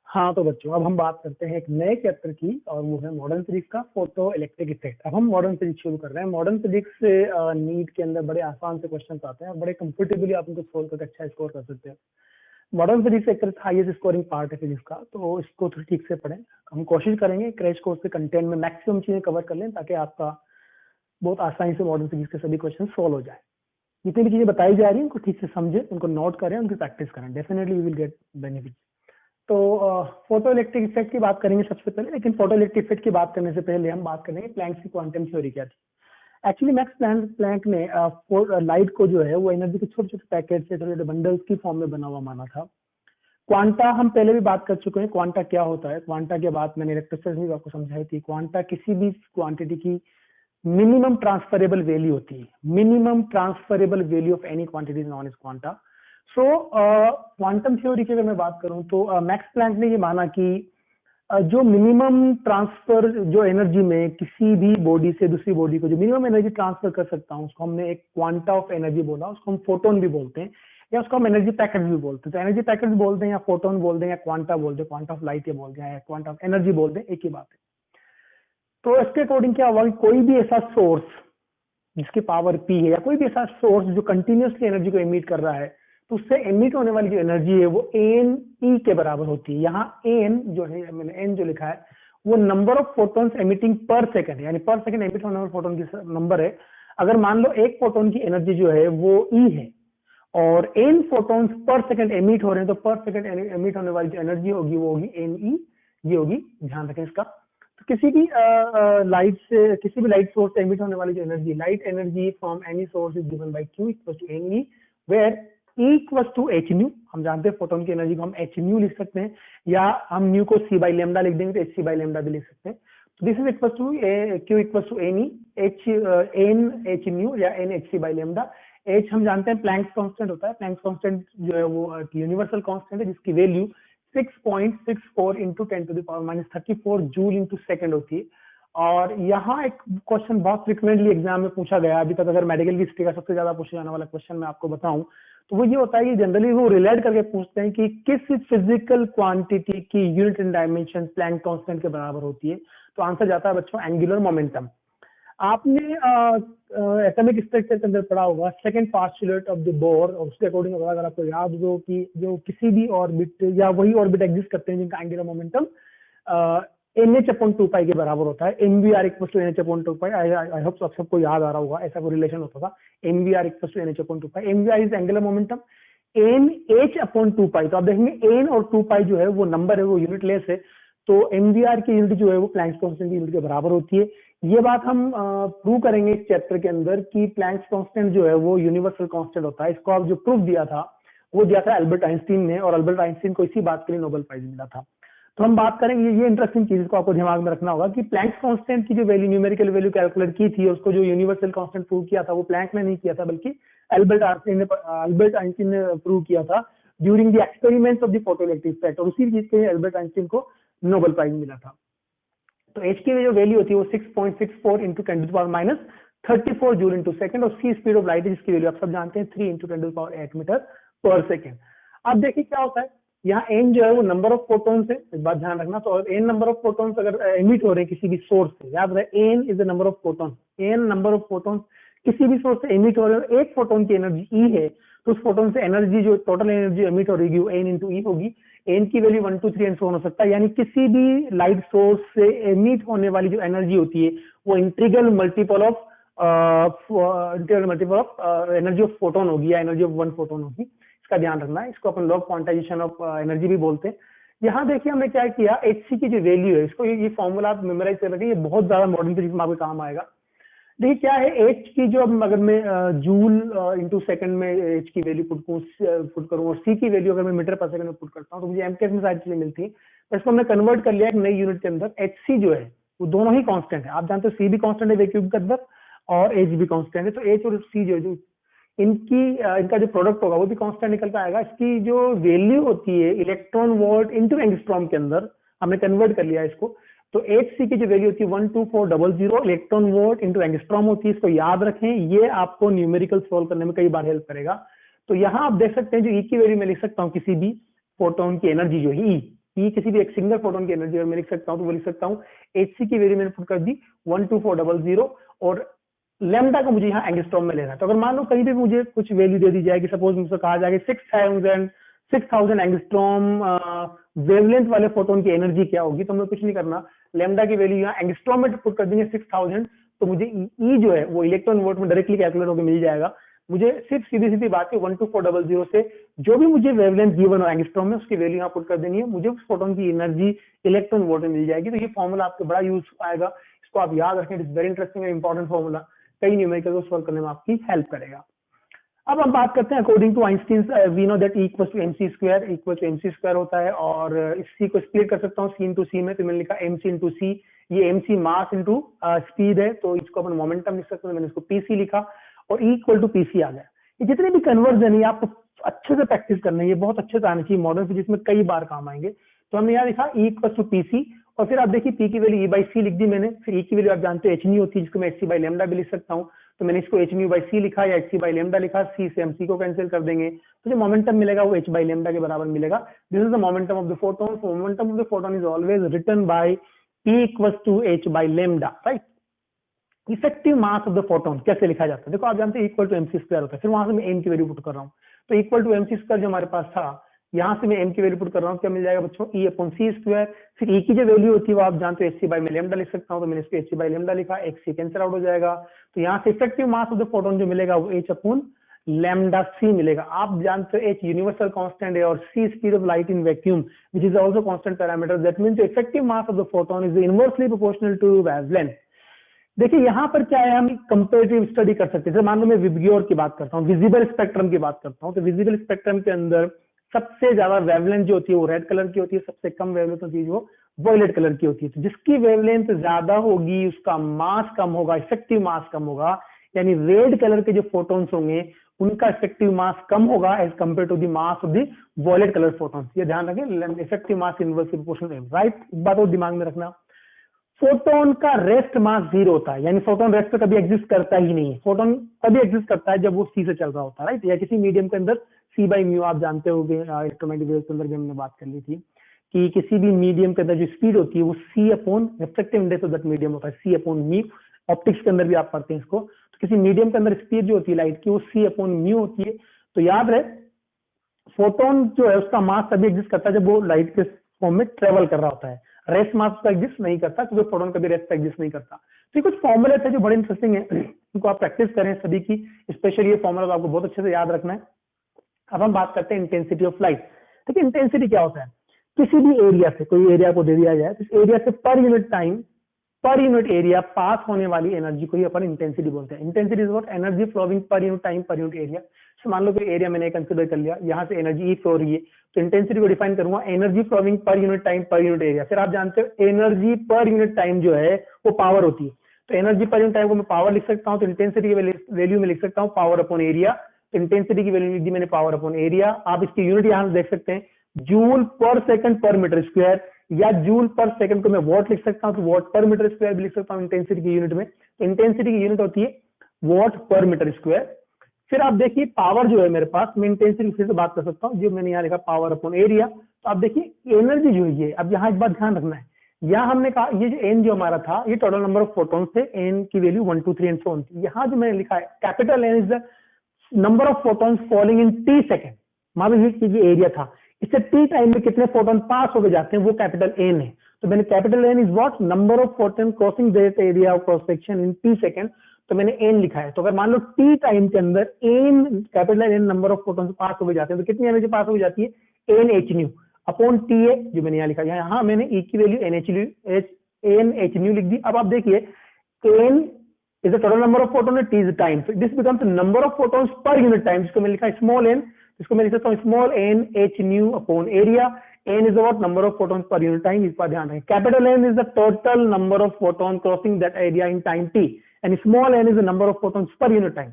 हाँ तो बच्चों, अब हम बात करते हैं एक नए चैप्टर की, और वो है मॉडर्न फिजिक्स का फोटो इलेक्ट्रिक इफेक्ट। अब हम मॉडर्न फिजिक्स शुरू कर रहे हैं। मॉडर्न फिजिक्स से नीट के अंदर बड़े आसान से क्वेश्चन आते हैं और बड़े कंफर्टेबली आप उनको सोल्व करके अच्छा स्कोर कर सकते हैं। मॉडर्न फिजिक्स एक तरह से हाईएस्ट स्कोरिंग पार्ट है फिजिक्स का, तो इसको थोड़ी ठीक से पढ़ें। हम कोशिश करेंगे क्रैश कोर्स के कंटेंट में मैक्सिमम चीजें कवर कर लें, ताकि आपका बहुत आसानी से मॉडर्न फिजिक्स के सभी क्वेश्चन सोल्व हो जाए। जितनी भी चीजें बताई जा रही हैं उनको ठीक से समझें, उनको नोट करें, उनकी प्रैक्टिस करें, definitely you will get benefit. तो फोटो इलेक्ट्रिक इफेक्ट की बात करेंगे सबसे पहले, लेकिन फोटो इलेक्ट्रिक इफेक्ट की बात करने से पहले हम बात करेंगे प्लैंक्स की क्वांटम थ्योरी क्या थी। एक्चुअली मैक्स प्लैंक ने लाइट को जो है वो एनर्जी के छोटे छोटे पैकेट से, छोटे छोटे बंडल्स की फॉर्म में बना हुआ माना था। क्वांटा हम पहले भी बात कर चुके हैं, क्वांटा क्या होता है। क्वांटा की बात मैंने इलेक्ट्रोस्टैटिक्स में भी आपको समझाई थी। क्वांटा किसी भी क्वांटिटी की मिनिमम ट्रांसफरेबल वैल्यू होती है। Minimum transferable value of any quantity is known as quanta. So quantum theory की अगर मैं बात करूं तो मैक्स प्लैंक ने ये माना कि जो मिनिमम ट्रांसफर जो एनर्जी में किसी भी बॉडी से दूसरी बॉडी को जो मिनिमम एनर्जी ट्रांसफर कर सकता हूं, उसको हमने एक क्वांटा ऑफ एनर्जी बोला। उसको हम फोटोन भी बोलते हैं, या उसको हम एनर्जी पैकेट भी बोलते हैं। तो एनर्जी पैकेट बोलते हैं, या फोटोन बोलते हैं, या क्वांटा बोलते हैं, क्वांटा ऑफ लाइट ये बोलते हैं, या क्वांटा ऑफ एनर्जी बोलते हैं, एक ही बात है। तो इसके अकॉर्डिंग क्या हुआ, कोई भी ऐसा सोर्स जिसकी पावर पी है, या कोई भी ऐसा सोर्स जो कंटिन्यूसली एनर्जी को एमिट कर रहा है, तो उससे एमिट होने वाली जो एनर्जी है वो एन ई के बराबर होती है। यहाँ एन जो है, मैंने एन जो लिखा है वो नंबर ऑफ फोटोन्स एमिटिंग पर सेकंड, यानी पर सेकंड एमिट होने वाले फोटोन की नंबर है। अगर मान लो एक फोटोन की एनर्जी जो है वो ई है और N photons per second emit हो रहे हैं, तो पर सेकंड एमिट होने वाली जो एनर्जी होगी वो होगी एन ई, ये होगी। ध्यान रखें इसका। तो किसी भी लाइट से, किसी भी लाइट सोर्स से एमिट होने वाली जो energy, light energy from any source is given by Q equal to N E, where E equal to H nu. हम जानते हैं फोटोन की एनर्जी को हम एच न्यू लिख सकते हैं, या हम न्यू को सी बाई लेमडा लिख देंगे तो एच सी बाई लेमडा भी लिख सकते हैं। तो this is equal to Q equal to N E, H N H nu या N H C by lambda. H हम जानते हैं प्लैंक्स कांस्टेंट होता है। प्लैंक्स कांस्टेंट जो है वो यूनिवर्सल कांस्टेंट है, जिसकी value 6.64 into 10 to the power minus 34 joule into second होती है। और यहाँ एक क्वेश्चन बहुत फ्रिक्वेंटली एग्जाम में पूछा गया अभी तक, अगर मेडिकल की हिस्ट्री का सबसे ज्यादा पूछा जाने वाला क्वेश्चन मैं आपको बताऊं तो वो ये होता है कि जनरली वो रिलेट करके पूछते हैं कि किस फिजिकल क्वांटिटी की unit in dimension Planck constant के बराबर होती है। तो आंसर जाता है बच्चों एंगुलर मोमेंटम। आपने एटॉमिक स्ट्रक्चर के अंदर पढ़ा होगा second postulate of the Bohr, और उसके अकॉर्डिंग अगर आपको याद हो कि जो किसी भी ऑर्बिट या वही ऑर्बिट एग्जिस्ट करते हैं जिनका एंगुलर मोमेंटम NH/2π के बराबर होता है। MVR equal to NH/2π। I hope सबको याद आ रहा होगा, ऐसा कोई रिलेशन होता था। MVR equal to NH/2π। MVR is angular momentum, NH/2π। तो आप देखेंगे n और 2π जो है वो नंबर है, वो यूनिट लेस है। तो MVR की यूनिट जो है वो प्लैंक्स कांस्टेंट की यूनिट के बराबर होती है। ये बात हम प्रूव करेंगे इस चैप्टर के अंदर कि प्लैंक्स कांस्टेंट जो है वो यूनिवर्सल कांस्टेंट होता है। इसको आप जो प्रूफ दिया था वो दिया था अल्बर्ट आइंस्टीन ने, और अल्बर्ट आइंस्टीन को इसी बात के लिए नोबेल प्राइज मिला था। तो हम बात करेंगे, ये इंटरेस्टिंग चीज को आपको दिमाग में रखना होगा कि प्लैंक्स कांस्टेंट की जो वैल्यू, न्यूमेरिकल वैल्यू कैलकुलेट की थी, उसको जो यूनिवर्सल कांस्टेंट प्रूव किया था वो प्लैंक ने नहीं किया था, बल्कि अल्बर्ट आइंस्टीन ने प्रूव किया था during the experiments of the photoelectric effect, और उसी चीज के लिए अल्बर्ट आइंस्टीन को नोबेल प्राइज मिला था। तो एच की जो वैल्यू होती है वो 6.64 into 10 to the power minus 34 joule into second, और सी स्पीड ऑफ लाइट है जिसकी वैल्यू आप सब जानते हैं 3 into 10 to the power 8 metre per second. अब देखिए क्या होता है, यहाँ एन जो है वो नंबर ऑफ फोटोन्स है, इस बात ध्यान रखना। तो एन नंबर ऑफ फोटोन्स अगर एमिट हो रहे हैं किसी भी सोर्स से, याद रहे N is the number of photons. N number of photons किसी भी सोर्स से एमिट हो रहे हैं, एक फोटोन की एनर्जी ई है, तो उस फोटोन से एनर्जी जो टोटल एनर्जी एमिट हो रही है वो एन इंटू ई होगी। एन की वैल्यू 1 2 3 एंड सो ऑन हो सकता है, यानी किसी भी लाइट सोर्स से एमिट होने वाली जो एनर्जी होती है वो integral multiple of energy of photon होगी, या एनर्जी ऑफ वन फोटोन होगी। इसका ध्यान रखना है। इसको अपन लॉग क्वांटाइजेशन ऑफ एनर्जी भी बोलते हैं। यहाँ देखिए हमने क्या किया, एचसी की जो वैल्यू है, इसको ये फॉर्मूला आप मेमोराइज कर रखें, ये बहुत ज्यादा मॉडर्न फिजिक्स में आपके काम आएगा। देखिए क्या है, एच की जो अगर मैं जूल इंटू सेकंड में एच की वैल्यू पुट करूँ, और सी की वैल्यू अगर मैं मीटर पर सेकंड में पुट करता हूँ, तो मुझे एमकेएस में सारी चीजें मिलती है। तो इसको हमने कन्वर्ट कर लिया एक नई यूनिट के अंदर। एच सी जो है वो दोनों ही कांस्टेंट है, आप जानते हो सी भी कांस्टेंट है वैक्यूम के अंदर, और एच भी कांस्टेंट है। तो एच और सी जो इनका जो प्रोडक्ट होगा वो भी कांस्टेंट निकल के आएगा। इसकी जो वैल्यू होती है इलेक्ट्रॉन वोल्ट इंटू एंगस्ट्रॉम के अंदर हमने कन्वर्ट कर लिया इसको। तो एच सी की जो वैल्यू होती है 12400 इलेक्ट्रॉन वोल्ट इंटू एंगस्ट्रॉम होती है। इसको याद रखें, ये आपको न्यूमेरिकल सोल्व करने में कई बार हेल्प करेगा। तो यहाँ आप देख सकते हैं जो ई की वैल्यू मैं लिख सकता हूँ किसी भी फोटोन की एनर्जी जो है ई, ई किसी भी एक सिंगल फोटोन की एनर्जी अगर मैं लिख सकता हूँ तो वो लिख सकता हूँ hc की वैल्यू मैंने पुट कर दी 12400 और लैम्डा को मुझे यहाँ एंगस्ट्रॉम में लेना है। तो अगर मान लो कहीं भी मुझे कुछ वैल्यू दे दी जाएगी, सपोज मुझसे कहा जाएगा 6000 एंगस्ट्रॉम वेवलेंथ वाले फोटोन की एनर्जी क्या होगी, तो हमें कुछ नहीं करना, लैम्डा की वैल्यू यहाँ एंगस्ट्रॉम में पुट कर देंगे 6000, तो मुझे ई जो है वो इलेक्ट्रॉन वोल्ट में डायरेक्टली कैलकुलेट होकर मिल जाएगा। मुझे सिर्फ सीधी सीधी बात है 12400 से जो भी मुझे वेवलेंथ गिवन हो एंगस्ट्रॉम में उसकी वैल्यू यहाँ पुट कर देनी है, मुझे उस फोटोन की एनर्जी इलेक्ट्रॉन वोल्ट में मिल जाएगी। तो ये फॉर्मूला आपको बड़ा यूज आएगा, इसको आप याद रखें, it is very interesting and important formula, कई न्यूमेरिकल को सॉल्व करने में आपकी हेल्प करेगा। अब हम बात करते हैं according to Einstein, we know that E = mc square होता है, और इस C को स्प्लिट कर सकता हूँ C into C में, तो मैंने लिखा mc into C, ये mc मास इंटू स्पीड है, तो इसको अपन मोमेंटम लिख सकते हैं, मैंने इसको pc लिखा और E = pc आ गया। ये जितने भी कन्वर्जन है आपको अच्छे से प्रैक्टिस करना है, ये बहुत अच्छे से आना चाहिए, मॉडर्न फिजिक्स में कई बार काम आएंगे। तो हमने यहाँ लिखा E = pc और फिर आप देखिए P की वैल्यू E/c लिख दी मैंने, फिर E की वैल्यू आप जानते हो hν होती है, जिसको मैं hc/λ भी लिख सकता हूँ, तो मैंने इसको hν/c लिखा या hc/λ लिखा, C से हम C को कैंसिल कर देंगे, तो जो मोमेंटम मिलेगा वो h/λ के बराबर मिलेगा। This is the momentum of the photon, momentum of the photon is always written by P = h/λ, right. Effective mass of the photon कैसे लिखा जाता है, देखो आप जानते हैं E = mc स्क्वायर होता है, फिर वहां से मैं m की वैल्यू पुट कर रहा हूँ, तो E = mc स्क्वायर जो हमारे पास था, यहाँ से मैं m की वैल्यू पुट कर रहा हूँ, क्या मिल जाएगा बच्चों, E/c स्क्वायर, फिर E की जो वैल्यू होती है वो आप जानते हो hc/λ लिख सकता हूँ, तो मैंने इसको hc/λ लिखा, hc कैंसिल आउट हो जाएगा, तो यहाँ से effective mass of the photon जो मिलेगा वो h/λc मिलेगा। आप जानते हो h यूनिवर्सल कांस्टेंट है और c speed of light in vacuum which is also constant parameter, that means the effective mass of the photon is inversely proportional to wavelength. देखिए यहाँ पर क्या है, हम कंपैरेटिव स्टडी कर सकते हैं, जैसे मान लो मैं विबग्योर की बात करता हूँ, विजिबल स्पेक्ट्रम की बात करता हूँ, तो विजिबल स्पेक्ट्रम के अंदर सबसे ज्यादा वेवलेंथ जो होती है वो रेड कलर की होती है, सबसे कम वेवलेंथ होती है वो वॉयलेट कलर की होती है। तो जिसकी वेवलेंथ ज्यादा होगी उसका मास कम होगा, इफेक्टिव मास कम होगा, यानी रेड कलर के जो फोटोन्स होंगे उनका इफेक्टिव मास कम होगा as compare to the mass of the violet colour photons. ये ध्यान रखें, effective mass inversely proportional, right. एक बात और दिमाग में रखना, फोटोन का रेस्ट मास 0 होता है, यानी फोटोन रेस्ट पे कभी एग्जिस्ट करता ही नहीं है, फोटोन तभी एग्जिस्ट करता है जब वो C से चल रहा होता है, राइट, या किसी मीडियम के अंदर C/μ, आप जानते होंगे इलेक्ट्रोमैग्नेटिक वेव्स के अंदर भी हमने बात कर ली थी कि किसी भी मीडियम के अंदर जो स्पीड होती है वो C/रिफ्लेक्टिव इंडेक्स ऑफ दैट मीडियम होता है, C/μ, ऑप्टिक्स के अंदर भी आप पढ़ते हैं इसको, तो किसी मीडियम के अंदर स्पीड जो होती है लाइट की वो C/μ होती है। तो याद रहे फोटोन जो है उसका मास तभी एग्जिस्ट करता है जब वो लाइट के फॉर्म में ट्रेवल कर रहा होता है, रेस्ट मास का एग्जिस्ट नहीं करता, क्योंकि फोटोन कभी रेस्ट एग्जिस्ट नहीं करता। तो ये कुछ फॉर्मूले थे जो बड़े इंटरेस्टिंग है, इनको आप प्रैक्टिस करें सभी की, स्पेशली ये फॉर्मूला आपको बहुत अच्छे से याद रखना है। अब हम बात करते हैं इंटेंसिटी ऑफ लाइट। देखिए इंटेंसिटी क्या होता है, किसी भी एरिया से, कोई एरिया को दे दिया जाए, तो इस एरिया से per unit time, per unit area पास होने वाली एनर्जी को ही अपन इंटेंसिटी बोलते हैं। Intensity is what, energy flowing per unit time per unit area. मान लो कोई एरिया मैंने कंसिडर कर लिया, यहाँ से एनर्जी फ्लो रही है, तो इंटेंसिटी को डिफाइन करूंगा energy flowing per unit time per unit area. फिर आप जानते हो एनर्जी पर यूनिट टाइम जो है वो पावर होती है, तो एनर्जी पर यूनिट टाइम को मैं पावर लिख सकता हूँ, तो इंटेंसिटी की वैल्यू में लिख सकता हूँ पावर अपॉन एरिया। तो इंटेंसिटी की वैल्यू लिख दी मैंने पावर अपॉन एरिया। आप इसकी यूनिट यहाँ देख सकते हैं, जूल पर सेकंड पर मीटर स्क्वायर, या जूल पर सेकंड को मैं वॉट लिख सकता हूँ, तो वॉट पर मीटर स्क्वायर भी लिख सकता हूँ इंटेंसिटी की यूनिट में। इंटेंसिटी की यूनिट होती है वॉट पर मीटर स्क्वायर। फिर आप देखिए पावर जो है मेरे पास, मैं इंटेंसिटी फिर से बात कर सकता हूँ, जो मैंने यहाँ लिखा पावर अपॉन एरिया। तो आप देखिए एनर्जी जो है, अब यहाँ एक बात ध्यान रखना है, यहाँ हमने कहा ये जो एन जो हमारा था ये टोटल नंबर ऑफ फोटोन्स थे, एन की वैल्यू 1 2 3 एंड सो ऑन थी। यहाँ जो मैंने लिखा है capital N is the number of photons falling in T second. मान लीजिए ये एरिया था, इससे टी टाइम में कितने फोटोन पास होकर जाते हैं वो कैपिटल एन है। तो मैंने capital N is what, number of photon crossing that area of cross section in T second, तो मैंने एन लिखा है। तो अगर मान लो टी टाइम के अंदर N capital N number of photon पास हो जाते हैं, तो कितनी एनर्जी पास हो जाती है, N H nu upon T A, जो मैंने यहाँ लिखा है। यहाँ मैंने ई की वैल्यू एन एच न्यू लिख दी। अब आप देखिए N is the total number of photon, T is time, this becomes number of photons per unit time, जिसको मैं लिखा स्मॉल एन, इसको मैं लिख सकता हूँ small n H nu upon area. N is what, number of photons per unit time, इस पर ध्यान रखें। Capital N is the total number of photon crossing that area in time t, and small n is the number of photons per unit time.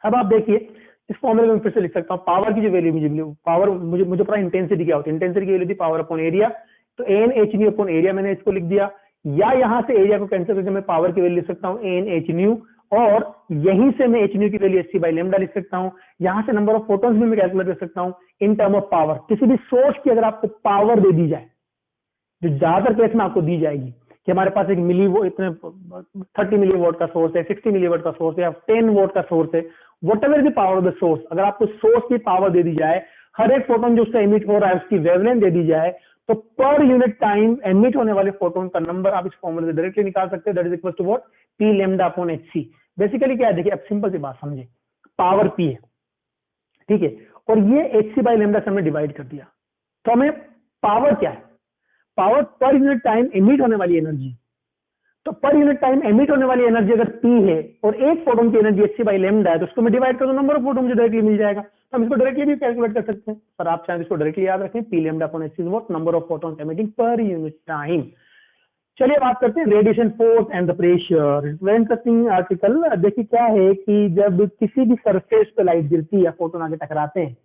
अब आप देखिए इस फॉर्मूले में फिर से लिख सकता हूँ, पावर की जो वैल्यू मुझे पावर मुझे पता इंटेंसिटी क्या होती है, इंटेंसिटी की वैल्यू थी पावर अपॉन एरिया, तो n H nu upon area मैंने इसको लिख दिया, या यहाँ से एरिया को कैंसिल करके मैं पावर की वैल्यू लिख सकता हूँ एन एच न्यू और यहीं से मैं एच न्यू की value h C by lambda लिख सकता हूं। यहां से नंबर ऑफ फोटॉन्स भी मैं कैलकुलेट कर सकता हूं इन टर्म ऑफ पावर। किसी भी सोर्स की अगर आपको पावर दे दी जाए, जो ज्यादातर केस में आपको दी जाएगी कि हमारे पास एक मिली वो इतने 30 मिली वोट का सोर्स है, 60 मिली वोट का सोर्स है, या 10 वोट का सोर्स है, what ever the power of the source, अगर आपको सोर्स की पावर दे दी जाए, हर एक फोटोन जो उससे एमिट हो रहा है उसकी वेवलेंथ दे दी जाए, तो पर यूनिट टाइम एमिट होने वाले फोटोन का नंबर आप इस फॉर्मूले से डायरेक्टली निकाल सकते हैं। That is equal to what, p lambda upon H c. Basically क्या है, देखिए अब सिंपल सी बात समझे, पावर पी है, ठीक है, और ये एच सी बाई लेमडा से हमने डिवाइड कर दिया, तो हमें पावर क्या है, पावर पर यूनिट टाइम एमिट होने वाली एनर्जी। तो पर यूनिट टाइम एमिट होने वाली एनर्जी अगर पी है और एक फोटोन की energy h C by lambda है, तो उसको मैं डिवाइड कर दूं, नंबर ऑफ फोटोन मुझे डायरेक्टली मिल जाएगा। तो हम इसको डायरेक्टली भी कैलकुलेट कर सकते हैं, पर आप चाहें इसको डायरेक्टली याद रखें, p lambda upon H c is what, number of photons emitting per unit time. चलिए बात करते हैं radiation force and the pressure. Very interesting article. देखिए क्या है कि जब किसी भी सरफेस पे लाइट गिरती है या फोटोन आगे टकराते हैं,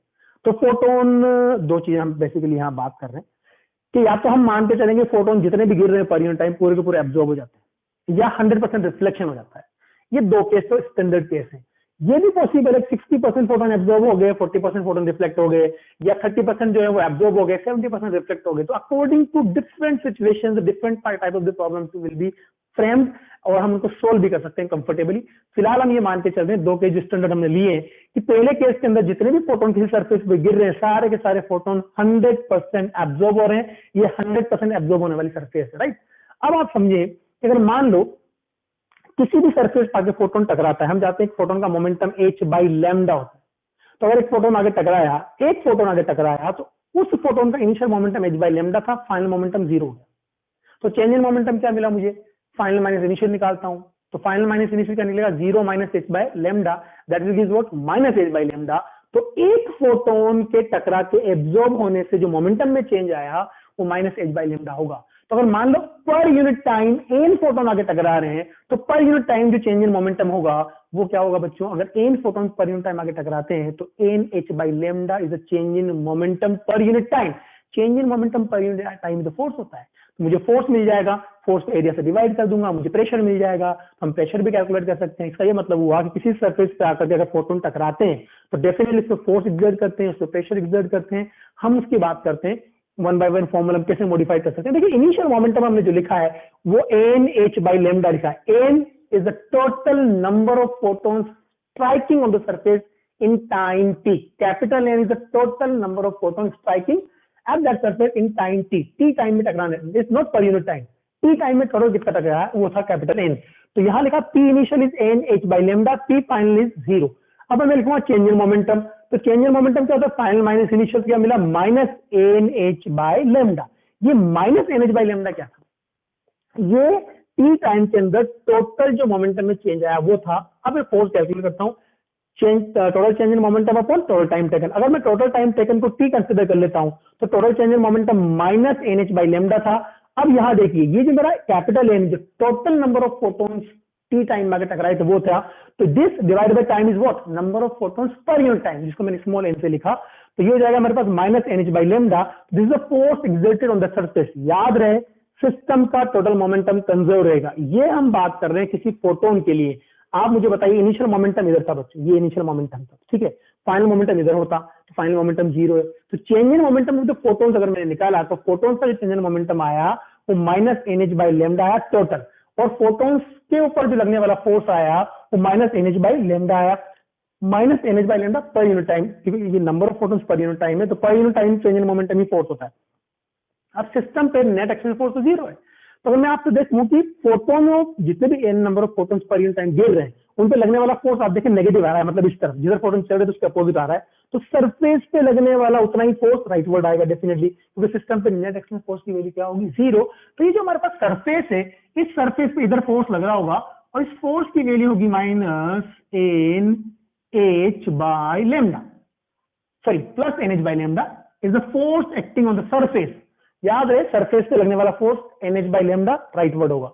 तो फोटोन, दो चीजें हम बेसिकली यहाँ बात कर रहे हैं कि या तो हम मानते चलेंगे फोटोन जितने भी गिर रहे हैं पर यूनिट टाइम पूरे के पूरे एब्जॉर्ब हो जाते हैं, या 100% रिफ्लेक्शन हो जाता है। ये दो केस तो स्टैंडर्ड केस है। ये भी पॉसिबल है 60% फोटोन एब्जॉर्ब हो गए, 40% फोटोन रिफ्लेक्ट हो गए, या 30% जो है वो एब्जॉर्ब हो गए, 70% रिफ्लेक्ट हो गए। तो according to different situations, different type of the problems will be framed, और हम उनको सोल्व भी कर सकते हैं कंफर्टेबली। फिलहाल हम ये मान के चल रहे हैं, दो केस स्टैंडर्ड हमने लिए हैं, कि पहले केस के अंदर जितने भी फोटोन किसी सरफेस पे गिर रहे हैं, सारे के सारे फोटोन 100% एब्जॉर्ब हो रहे हैं। ये 100% एब्जॉर्ब होने वाली सरफेस है, राइट। अब आप समझे, अगर मान लो किसी भी सरफेस पर आगे फोटोन टकराता है, हम जाते हैं फोटोन का मोमेंटम h बाई लैम्डा होता है, तो अगर एक फोटोन आगे टकराया, एक फोटोन आगे टकराया, तो उस फोटोन का initial momentum h by lambda था, फाइनल मोमेंटम 0 हो गया। तो चेंज इन मोमेंटम क्या मिला मुझे, फाइनल माइनस इनिशियल निकालता हूं, तो फाइनल माइनस इनिशियल क्या निकलेगा, 0 minus h by lambda, that will give what, minus h by lambda. तो एक फोटोन के टकरा के एब्जॉर्ब होने से जो मोमेंटम में चेंज आया वो माइनस h बाई लैम्डा होगा। तो अगर मान लो पर यूनिट टाइम एन फोटोन आगे टकरा रहे हैं, तो पर यूनिट टाइम जो चेंज इन मोमेंटम होगा वो क्या होगा बच्चों, अगर n photon per unit time आगे टकराते हैं, तो n h by lambda is a change in momentum per unit time. Change in momentum per unit time तो फोर्स होता है, तो मुझे फोर्स मिल जाएगा, फोर्स को एरिया से डिवाइड कर दूंगा, मुझे प्रेशर मिल जाएगा, हम प्रेशर भी कैलकुलेट कर सकते हैं। इसका ये मतलब हुआ कि किसी सरफेस पे आकर के अगर फोटोन टकराते हैं, तो डेफिनेटली इस पर फोर्स एक्सर्ट करते हैं, इस पर प्रेशर एक्सर्ट करते हैं। हम उसकी बात करते हैं वन बाय वन फॉर्मूला हम कैसे मॉडिफाई कर सकते हैं। देखिए इनिशियल मोमेंटम हमने जो लिखा है वो एन एच बाई लेमडा लिखा है। N is the total number of photons striking on the surface in time t. Capital N is the total number of photons striking at that surface in time t. T time में टकराने, it's not per unit time, t time में करो कितना टकराया वो था capital N. तो यहां लिखा P initial is N H by lambda, P final is 0। अब मैं लिखूंगा चेंज इन मोमेंटम, तो चेंज इन मोमेंटम क्या होता है, फाइनल माइनस इनिशियल क्या मिला, minus N H by lambda. ये minus N H by lambda क्या था, ये टी टाइम के अंदर टोटल जो मोमेंटम में चेंज आया वो था। अब मैं फोर्स कैलकुलेट करता हूँ, total change in momentum upon total time taken. अगर मैं टोटल टाइम टेकन को टी कंसिडर कर लेता हूं, तो total change in momentum minus N H by lambda था। अब यहां देखिए ये जो मेरा कैपिटल एन, जो total number of photons t time में टकराए थे वो था, तो this divide by time is what, number of photons per unit time, जिसको मैंने स्मॉल एन से लिखा। तो ये हो जाएगा मेरे पास minus N H by lambda. This is the force exerted on the surface. याद रहे सिस्टम का टोटल मोमेंटम कंजर्व रहेगा। ये हम बात कर रहे हैं किसी फोटोन के लिए। आप मुझे बताइए इनिशियल मोमेंटम इधर था बच्चों, ये इनिशियल मोमेंटम था, ठीक है, फाइनल मोमेंटम इधर होता, तो फाइनल मोमेंटम 0 है। तो change in momentum of the photons अगर मैंने निकाला, तो फोटोन्स का जो चेंज इन मोमेंटम आया वो minus N H by lambda आया टोटल, और फोटोन्स के ऊपर जो लगने वाला फोर्स आया वो minus N H by lambda आया। Minus N H by lambda per unit time, क्योंकि ये number of photons per unit time है, तो per unit time change in momentum ही फोर्स होता है। अब सिस्टम पे नेट एक्शन फोर्स तो 0 है। तो अगर मैं आपसे देखूं कि फोटोन जितने भी n number of photons per unit time गिर रहे हैं, उन पे लगने वाला फोर्स आप देखें नेगेटिव आ रहा है, मतलब इस तरफ जिधर फोटोन चल रहे हैं तो उसके अपोजिट आ रहा है। तो सरफेस पे लगने वाला उतना ही फोर्स राइटवर्ड आएगा डेफिनेटली, क्योंकि सिस्टम पे नेट एक्शन फोर्स की वैल्यू क्या होगी, 0। तो ये जो हमारे पास सरफेस है, इस सरफेस पे इधर फोर्स लग रहा होगा, और इस फोर्स की वैल्यू होगी minus N H by lambda, sorry plus n H by lambda is the force acting on the surface. याद रहे सरफेस पे लगने वाला force n H by lambda rightward होगा।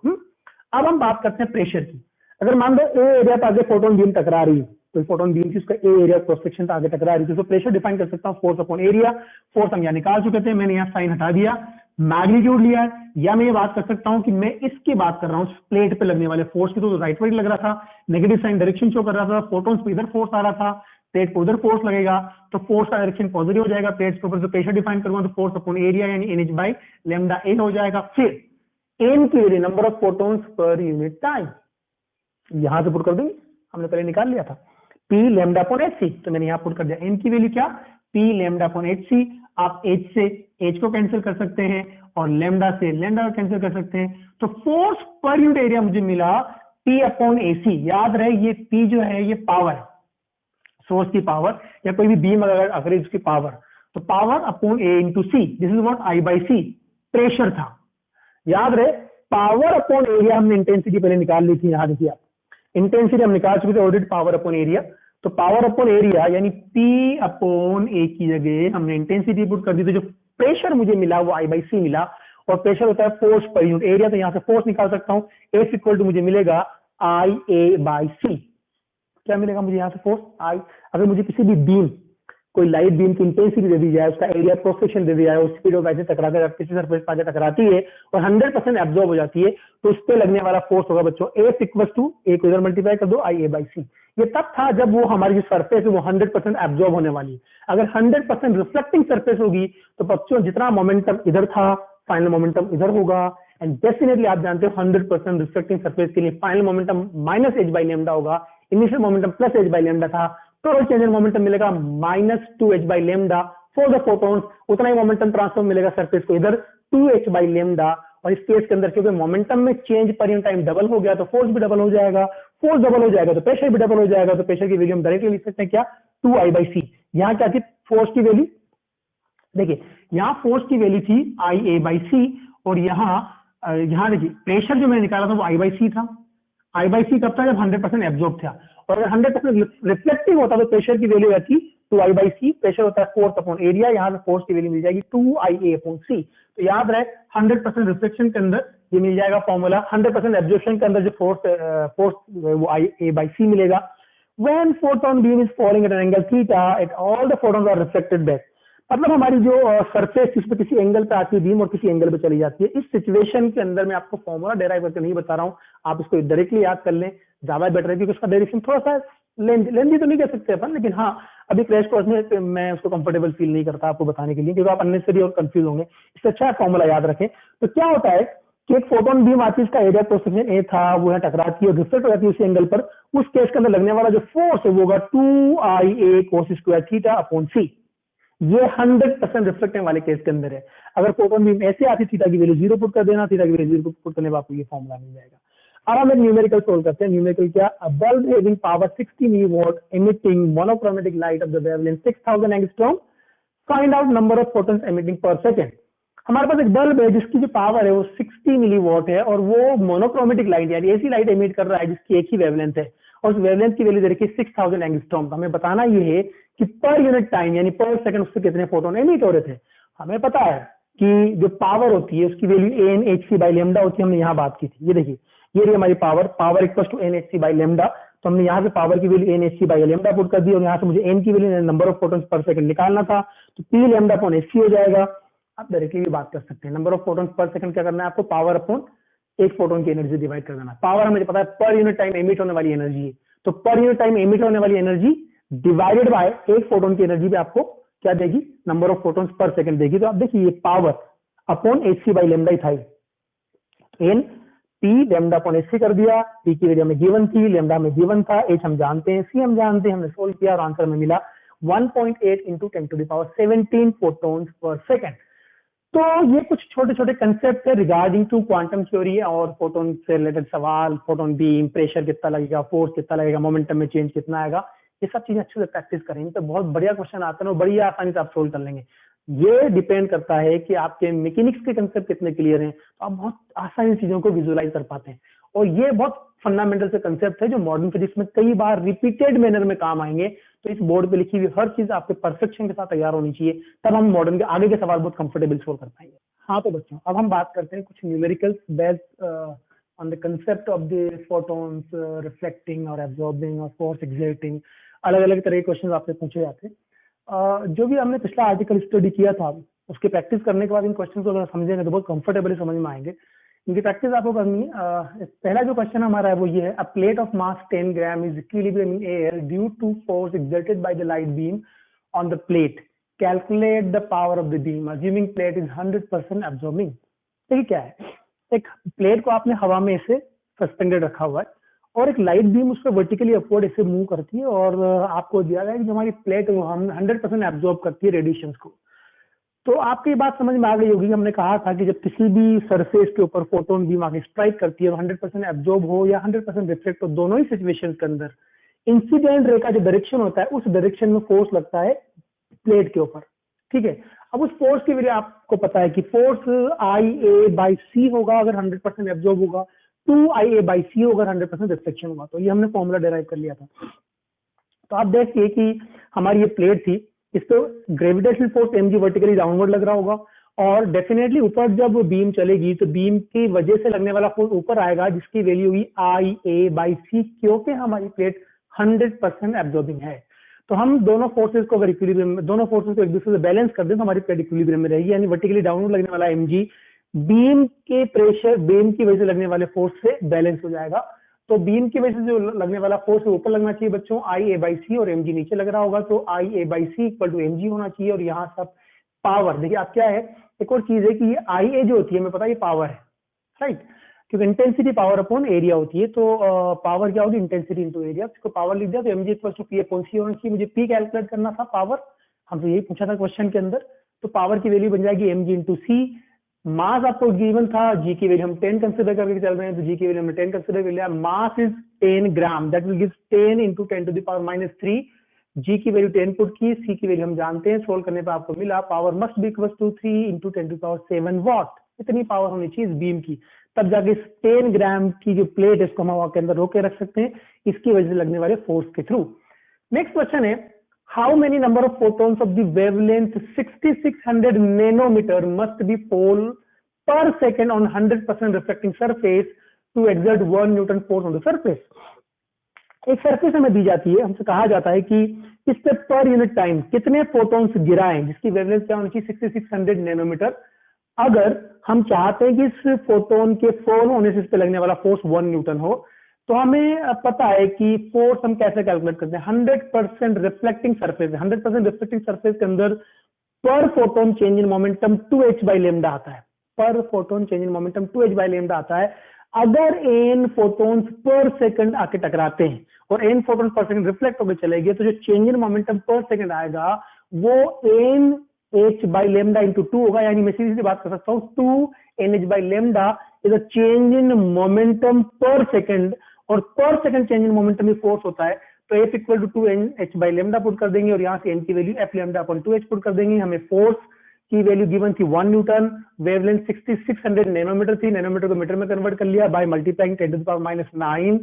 अब हम बात करते हैं प्रेशर की। अगर मान लो ए एरिया पर आगे फोटोन बीम टकरा रही है, तो फोटोन बीम की उसका ए एरिया क्रॉस सेक्शन पे आगे टकरा रही है, तो प्रेशर डिफाइन कर सकता हूं फोर्स अपॉन एरिया। फोर्स हम यहाँ निकाल चुके थे, मैंने यहाँ साइन हटा दिया, मैग्नीट्यूड लिया है, या मैं ये बात कर सकता हूं कि मैं इसकी बात कर रहा हूं प्लेट पे लगने वाले फोर्स की, तो राइट वाइट लग रहा था, नेगेटिव साइन डायरेक्शन शो कर रहा था, फोटोन्स पे इधर फोर्स आ रहा था, प्लेट पे उधर फोर्स लगेगा, तो फोर्स का डायरेक्शन पॉजिटिव हो जाएगा, प्लेट के ऊपर जो प्रेशर डिफाइन करूंगा तो फोर्स अपॉन एरिया यानी एनएच बाई लैम्डा ए हो जाएगा। फिर एन की value number of photons per unit time, यहां से पुट कर देंगे, हमने पहले निकाल लिया था p lambda upon H c, तो मैंने यहां पुट कर दिया एन की वैल्यू क्या, p lambda upon H c. आप एच से एच को कैंसिल कर सकते हैं और लैम्डा से लैम्डा को कैंसिल कर सकते हैं, तो फोर्स पर यूनिट एरिया मुझे मिला पी अपॉन ए सी। याद रहे ये पी जो है ये पावर है, सोर्स की पावर, या कोई भी बीम अगर इसकी पावर, तो power upon a into c, this is what I by c pressure था। याद रहे पावर अपॉन एरिया हमने इंटेंसिटी पहले निकाल ली थी, यहां देखिए आप इंटेंसिटी हम निकाल चुके थे ऑलरेडी, पावर अपॉन एरिया, तो पावर अपॉन एरिया यानी पी अपॉन ए की जगह हमने इंटेंसिटी पुट कर दी, तो जो प्रेशर मुझे मिला वो आई बाई सी मिला, और प्रेशर होता है फोर्स पर यूनिट एरिया, तो यहां से फोर्स निकाल सकता हूं, एफ इक्वल टू मुझे मिलेगा आई ए बाई सी। क्या मिलेगा मुझे यहां से फोर्स आई, अगर मुझे किसी भी बीम, कोई लाइट बीम की इंटेंसिटी दे दी जाए, उसका एरिया प्रोफेशन दे दिया जाए, उस स्पीड ऑफ ऐसे टकराकर किसी सरफेस पर टकराती है और 100% एब्जॉर्ब हो जाती है, तो उस पर लगने वाला फोर्स होगा बच्चों एफ इक्वल टू, ए को इधर मल्टीप्लाई कर दो आई ए बाई सी। ये तब था जब वो हमारी जो सरफेस है वो 100% एब्जॉर्ब होने वाली है। अगर 100% रिफ्लेक्टिंग सरफेस होगी तो बच्चों जितना मोमेंटम इधर था फाइनल मोमेंटम इधर होगा, एंड डेफिनेटली आप जानते हो 100% रिफ्लेक्टिंग सरफेस के लिए final momentum minus H by lambda होगा, initial momentum plus H by lambda था, टोटल चेंज इन मोमेंटम मिलेगा minus 2h by lambda for the photons, उतना ही मोमेंटम ट्रांसफर मिलेगा सरफेस को इधर 2h बाई लैम्डा। और इस केस के अंदर क्योंकि मोमेंटम में चेंज पर यूनिट टाइम डबल हो गया तो फोर्स भी डबल हो जाएगा, फोर्स डबल हो जाएगा तो प्रेशर भी डबल हो जाएगा, तो प्रेशर की वैल्यू हम डायरेक्टली लिख सकते हैं क्या, 2I बाई सी। यहाँ क्या थी फोर्स की वैल्यू, देखिए यहाँ फोर्स की वैल्यू थी आई ए बाई सी, और यहाँ देखिए प्रेशर जो मैंने निकाला था वो आई बाई सी था। आई बाई सी कब था, जब 100% एब्जॉर्ब था, और अगर 100% रिफ्लेक्टिव होता तो प्रेशर की वैल्यू रहती 2I बाई सी, प्रेशर होता है फोर्स अपॉन एरिया, यहाँ पे फोर्स की वैल्यू मिल जाएगी 2IA अपॉन सी। तो याद रहे 100% रिफ्लेक्शन के अंदर ये मिल जाएगा फॉर्मूला, 100% एब्जॉर्प्शन के अंदर जो फोर्स वो IA बाई सी मिलेगा। When photon beam is falling at an angle theta, all the photons are reflected back. मतलब हमारी जो सरफेस जिस पे किसी एंगल पे आती है बीम और किसी एंगल पे चली जाती है, इस सिचुएशन के अंदर मैं आपको फॉर्मूला डेराइव करके नहीं बता रहा हूँ, आप इसको डायरेक्टली याद कर लें, ज्यादा बेटर है, क्योंकि उसका डायरेक्शन थोड़ा सा लेंदी तो नहीं कह सकते अपन, लेकिन हाँ अभी क्रैश कोर्स में मैं उसको कंफर्टेबल फील नहीं करता आपको बताने के लिए, क्योंकि आप अननेसेसरी और कंफ्यूज होंगे, इससे अच्छा फॉर्मूला याद रखें। तो क्या होता है कि एक फोटोन बीम आती है, इसका एरिया क्रॉस सेक्शन ए था, वो यहाँ टकराती है और रिफ्लेक्ट हो जाती है उसी एंगल पर, उस केस के अंदर लगने वाला जो फोर्स है वो होगा 2IA cos square theta upon C. ये 100% रिफ्लेक्टिंग वाले केस के अंदर है। अगर फोटोन बीम ऐसे आती थीटा की वैल्यू 0 पुट कर देना, थीटा की वैल्यू 0 पुट करने पर आपको ये फॉर्मूला मिल जाएगा। अब हम एक न्यूमेरिकल सोल्व करते हैं। न्यूमेरिकल क्या, अ bulb having power 60 milliwatt emitting monochromatic light of the wavelength 6000 angstrom, find out number of photons emitting पर सेकंड। हमारे पास एक बल्ब है जिसकी जो पावर है वो 60 मिलीवॉट है, और वो मोनोक्रोमेटिक लाइट यानी ऐसी लाइट एमिट कर रहा है जिसकी एक ही वेवलेंथ है, और उस वेवलेंथ की वैल्यू दे रखी है 6000 एंगस्ट्रॉम। तो हमें बताना ये है कि पर यूनिट टाइम यानी पर सेकंड उससे कितने फोटोन एमिट हो रहे थे। हमें पता है कि जो पावर होती है उसकी value n H C by lambda होती है, हमने यहाँ बात की थी। ये देखिए ये रही हमारी power equal to n H C by lambda, तो हमने यहाँ से पावर की value n H C by lambda put कर दी, और यहाँ से मुझे एन की value number of photons per second निकालना था, तो p lambda upon H c हो जाएगा। आप डायरेक्टली भी बात कर सकते हैं, number of photons per second क्या करना है आपको, पावर अपॉन एक फोटोन की एनर्जी डिवाइड कर देना। पावर हमें पता है पर यूनिट टाइम एमिट होने वाली एनर्जी है, तो पर यूनिट टाइम एमिट होने वाली एनर्जी डिवाइडेड बाय एक फोटोन की एनर्जी भी आपको क्या देगी, number of photons per second देगी। तो आप देखिए ये power upon H C by lambda ही था, N P lambda upon H C कर दिया, पी की वैल्यू हमें गिवन थी, लेमडा में गिवन था, एच हम जानते हैं, सी हम जानते हैं, हमने सोल्व किया और आंसर में मिला 1.8 into 10 to the power 17 photons per second. तो ये कुछ छोटे छोटे कंसेप्ट है रिगार्डिंग टू क्वांटम थ्योरी और फोटोन से रिलेटेड सवाल, फोटोन बीम, प्रेशर कितना लगेगा, फोर्स कितना लगेगा, मोमेंटम में चेंज कितना आएगा, ये सब चीजें अच्छे से प्रैक्टिस करेंगे तो बहुत बढ़िया क्वेश्चन आते हैं और बड़ी आसानी से आप सोल्व कर लेंगे। ये डिपेंड करता है कि आपके मैकेनिक्स के कंसेप्ट कितने क्लियर हैं, तो आप बहुत आसानी से चीजों को विजुअलाइज कर पाते हैं। और ये बहुत फंडामेंटल से कंसेप्ट है जो मॉडर्न फिजिक्स में कई बार रिपीटेड मैनर में काम आएंगे। तो इस बोर्ड पे लिखी हुई हर चीज आपके परफेक्शन के साथ तैयार होनी चाहिए, तब हम मॉडर्न के आगे के सवाल बहुत कंफर्टेबल सोल्व कर पाएंगे। हाँ तो बच्चों अब हम बात करते हैं कुछ numericals based on the concept of the photons reflecting और एब्जॉर्बिंग और फोर्स एक्सर्टिंग। अलग अलग तरह के क्वेश्चन आपसे पूछे जाते हैं। जो भी हमने पिछला आर्टिकल स्टडी किया था उसकी प्रैक्टिस करने के बाद इन क्वेश्चन को अगर समझेंगे तो बहुत कंफर्टेबली समझ में आएंगे। इनकी प्रैक्टिस आपको करनी है। पहला जो क्वेश्चन हमारा है वो ये है, a plate of mass 10 gram is equilibrium in air due to force exerted by the light beam on the plate, calculate the power of the beam assuming plate is 100% absorbing. देखिए क्या है, एक plate को आपने हवा में ऐसे suspended रखा हुआ है और एक लाइट बीम उस पर वर्टिकली अपवर्ड ऐसे मूव करती है और आपको दिया गया है कि जो हमारी प्लेट है वो हम 100% एब्जॉर्ब करती है रेडिएशंस को। तो आपकी बात समझ में आ गई होगी, हमने कहा था कि जब किसी भी सरफेस के ऊपर फोटोन बीम आके स्ट्राइक करती है, 100% एब्जॉर्ब हो या 100% रिफ्लेक्ट हो, दोनों ही सिचुएशंस के अंदर इंसिडेंट रे का जो डायरेक्शन होता है उस डायरेक्शन में फोर्स लगता है प्लेट के ऊपर। ठीक है, अब उस फोर्स की वजह आपको पता है कि फोर्स IA/C होगा अगर 100% एब्जॉर्ब होगा, 2IA/C होगा 100% रिफ्लेक्शन होगा। तो ये हमने फॉर्मूला डेराइव कर लिया था। तो आप देखिए कि हमारी ये प्लेट थी, इस पे gravitational force mg vertically downward लग रहा होगा और डेफिनेटली ऊपर जब बीम चलेगी तो बीम की वजह से लगने वाला फोर्स ऊपर आएगा जिसकी वैल्यू हुई IA/C, क्योंकि हमारी प्लेट 100% एब्जॉर्बिंग है। तो हम दोनों फोर्सेस को अगर इक्विलिब्रियम, दोनों फोर्सेस को एक दूसरे से बैलेंस कर दें तो हमारी प्लेट इक्विलिब्रियम में रहेगी, यानी वर्टिकली डाउनवर्ड लगने वाला mg बीम के प्रेशर, बीम की वजह से लगने वाले फोर्स से बैलेंस हो जाएगा। तो बीम की वजह से जो लगने वाला फोर्स ऊपर लगना चाहिए बच्चों IA/C और mg नीचे लग रहा होगा, तो IA/C इक्वल टू mg होना चाहिए। और यहाँ सब पावर देखिए आप क्या है, एक और चीज है कि ये IA जो होती है हमें पता है ये पावर है, राइट, क्योंकि इंटेंसिटी पावर अपॉन एरिया होती है। तो पावर क्या होगी, इंटेंसिटी इंटू एरिया। इसको पावर लिख दिया तो mg इक्वल टू P/C होना चाहिए। मुझे P कैलकुलेट करना था, पावर हमसे यही पूछा था क्वेश्चन के अंदर। तो पावर की वैल्यू बन जाएगी mg इंटू C। मास आपको गिवन था, जी की वैल्यू हम 10 कंसिडर करके चल रहे हैं, तो जी की वैल्यू हमने 10 कंसिडर कर लिया। Mass is 10 gram, that will give 10 into 10 to the power -3। G की वैल्यू 10 पुट की, सी की वैल्यू हम जानते हैं, सोल्व करने पर आपको मिला power must be equal to 3 into 10 to power 7 watt. इतनी पावर होनी चाहिए इस बीम की, तब जाके 10 ग्राम की जो प्लेट है इसको हम हवा के अंदर रोक के रख सकते हैं इसकी वजह से लगने वाले फोर्स के थ्रू। नेक्स्ट क्वेश्चन है, how many number of photons of the wavelength 6600 nanometer must be fall per second on 100% reflecting surface to exert 1 Newton force on the surface। एक सरफेस हमें दी जाती है, हमसे कहा जाता है कि इस पे पर यूनिट टाइम कितने फोटोन्स गिराएं, जिसकी वेवलेंथ क्या होनी चाहिए 6600 नैनोमीटर। अगर हम चाहते हैं कि इस फोटोन के फॉल होने से इस पे लगने वाला फोर्स 1 न्यूटन हो, तो हमें पता है कि फोर्स हम कैसे कैलकुलेट करते हैं। 100% रिफ्लेक्टिंग सरफेस, 100% रिफ्लेक्टिंग सरफेस के अंदर पर photon change in momentum 2h by lambda आता है। पर photon change in momentum 2h by lambda आता है। अगर n फोटोन्स पर सेकंड आके टकराते हैं और n फोटोन पर सेकंड रिफ्लेक्ट होकर चले गए, तो जो change in momentum per second आएगा वो n h by lambda into 2 होगा। यानी मैं सीधी सी बात कर सकता हूँ 2nh by lambda is a change in momentum per second, और per second change in momentum में फोर्स होता है। तो F equal to 2nh by lambda put कर देंगे और यहाँ से n की value F lambda upon 2h put कर देंगे। हमें फोर्स की वैल्यू गिवन थी 1 न्यूटन, वेवलेंथ 6600 नैनोमीटर थी, नैनोमीटर को मीटर में कन्वर्ट कर लिया by multiplying 10 to the power -9।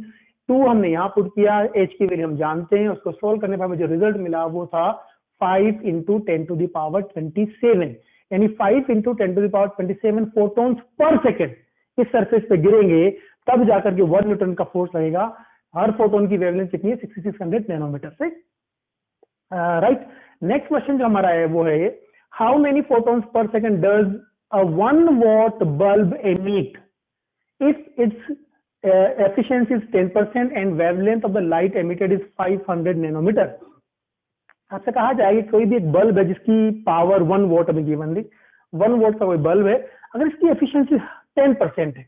2 हमने यहाँ पुट किया, h की वैल्यू हम जानते हैं, उसको सोल्व करने पर मुझे रिजल्ट मिला वो था 5 इंटू 10 टू द पावर 27, यानी 5 into 10 to the power 27 photons per second इस सरफेस पे गिरेंगे, तब जाकर के 1 न्यूटन का फोर्स लगेगा। हर फोटोन की वेवलेंथ कितनी है 6600 नैनोमीटर से, राइट। नेक्स्ट क्वेश्चन जो हमारा है वो है, how many photons per second does a 1 watt bulb emit if its efficiency is 10% and wavelength of the light emitted is 500 nanometer। आपसे कहा जाएगा कोई भी एक बल्ब है जिसकी पावर 1 वॉट अभी गिवन थी, 1 वॉट का कोई बल्ब है, अगर इसकी एफिशिएंसी 10% है,